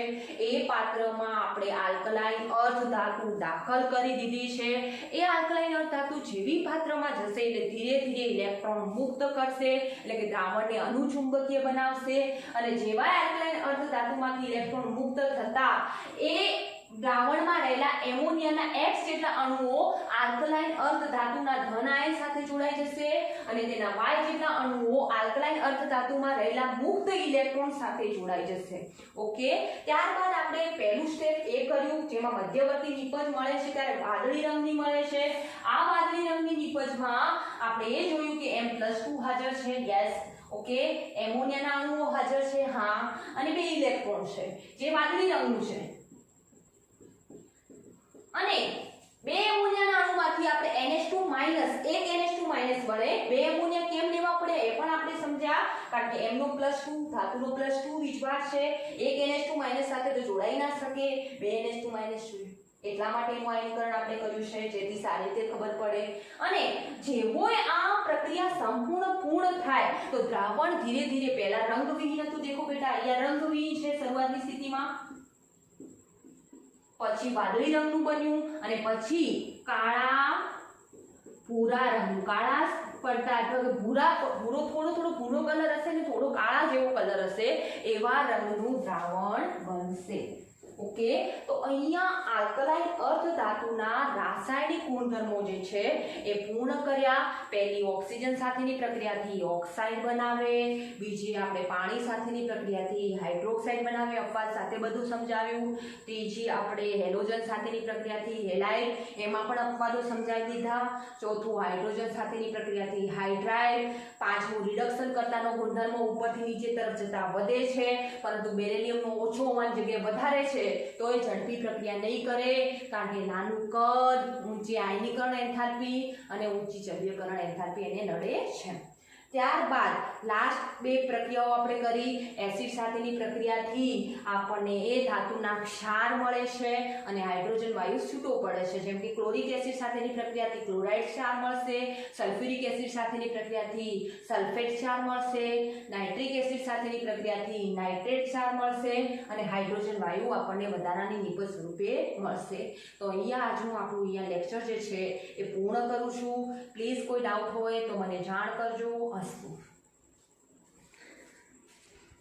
એ પાત્રમાં આપણે આલ્કલાઇન અર્ધ ધાતુ દાખલ કરી દીધી છે. એ આલ્કલાઇન અર્ધ ધાતુ જેવી પાત્રમાં જશે એટલે ધીરે ધીરે ઇલેક્ટ્રોન મુક્ત કરશે, એટલે કે દ્રાવણને અનુચુંબકીય બનાવશે. અને જેવા આલ્કલાઇન અર્ધ ધાતુમાંથી ઇલેક્ટ્રોન મુક્ત થતા એ દ્રાવણમાં રહેલા એમોનિયાના X જેટલા અણુઓ આલ્કલાઇન અર્ધ ધાતુના ધન આયન સાથે જોડાઈ જશે અને તેના Y જેટલા અણુઓ આલ્કલાઇન અર્ધ ધાતુમાં રહેલા મુક્ત ઇલેક્ટ્રોન સાથે જોડાઈ જશે. ઓકે, ત્યારબાદ આપણે પહેલું સ્ટેપ એ કર્યું જેમાં મધ્યવર્તી નિપજ મળે છે ત્યારે વાદળી રંગની મળે છે. આ વાદળી રંગની નિપજમાં આપણે એ જોયું કે M+2 હાજર છે, યસ. ઓકે, એમોનિયાના અણુઓ હાજર છે, હા, અને 2 ઇલેક્ટ્રોન છે જે વાદળી રંગનું છે. અને 2 બે એમોનિયાના અણુમાંથી આપણે NH2 માઈનસ એક NH2 માઈનસ વડે બે એમોનિયા કેમ લેવા પડે એ પણ આપણે સમજ્યા, કારણ કે M નો +2 ધાતુનો +2 વીજભાર છે, એક NH2 માઈનસ સાથે તો જોડાઈ ના શકે, બે NH2 માઈનસ જોઈએ, એટલા માટે એનું આયનીકરણ આપણે કર્યું છે, જેથી સારી રીતે ખબર પડે. અને જેવો આ પ્રક્રિયા સંપૂર્ણ પૂર્ણ થાય તો દ્રાવણ ધીરે ધીરે પહેલા રંગવિહીન હતું, દેખો બેટા અહીંયા રંગવિહીન છે શરૂઆતની સ્થિતિમાં, પછી વાદળી રંગનું બન્યું અને પછી કાળા ભૂરા રંગનું, કાળા પડતા એટલે કે ભૂરો થોડો ભૂરો કલર હશે ને થોડો કાળા જેવો કલર હશે એવા રંગનું દ્રાવણ બનશે. ઓકે, તો અહીંયા આલ્કલાઇન અર્ધ ધાતુના રાસાયણિક ગુણધર્મો જે છે એ પૂર્ણ કર્યા. પહેલી ઓક્સિજન સાથેની પ્રક્રિયાથી ઓક્સાઇડ બનાવે, બીજી આપણે પાણી સાથેની પ્રક્રિયાથી હાઇડ્રોક્સાઇડ બનાવે, અપવાદ સાથે બધું સમજાવ્યું. ત્રીજી આપણે હેલોજન સાથેની પ્રક્રિયાથી હેલાઇડ, એમાં પણ અપવાદો સમજાવી દીધા. ચોથું હાઇડ્રોજન સાથેની પ્રક્રિયાથી હાઇડ્રાઇડ. પાંચમું રિડક્શન કરતાનો ગુણધર્મો ઉપરથી નીચે તરફ જતા વધે છે, પરંતુ બેરિલિયમનો ઓછો હોવાની જગ્યાએ વધારે છે તો એ ઝડપી પ્રક્રિયા નહીં કરે, કારણ કે નાનું કદ, ઊંચી આયનીકરણ એન્થાલ્પી અને ઊંચી ચલીયકરણ એન્થાલ્પી એને નડે છે. ત્યારબાદ લાસ્ટ બે પ્રક્રિયાઓ આપણે કરી. એસિડ સાથેની પ્રક્રિયાથી આપણને એ ધાતુના ક્ષાર મળે છે અને હાઇડ્રોજન વાયુ છૂટો પડે છે, જેમ કે ક્લોરિક એસિડ સાથેની પ્રક્રિયાથી ક્લોરાઇડ ક્ષાર મળશે, સલ્ફ્યુરિક એસિડ સાથેની પ્રક્રિયાથી સલ્ફેટ ક્ષાર મળશે, નાઇટ્રિક એસિડ સાથેની પ્રક્રિયાથી નાઇટ્રેટ ક્ષાર મળશે અને હાઇડ્રોજન વાયુ આપણને વધારાની નિપજ સ્વરૂપે મળશે. તો અહીંયા આજનું આપણું અહીંયા લેક્ચર જે છે એ પૂર્ણ કરું છું. પ્લીઝ કોઈ ડાઉટ હોય તો મને જાણ કરજો. અસ્તુ.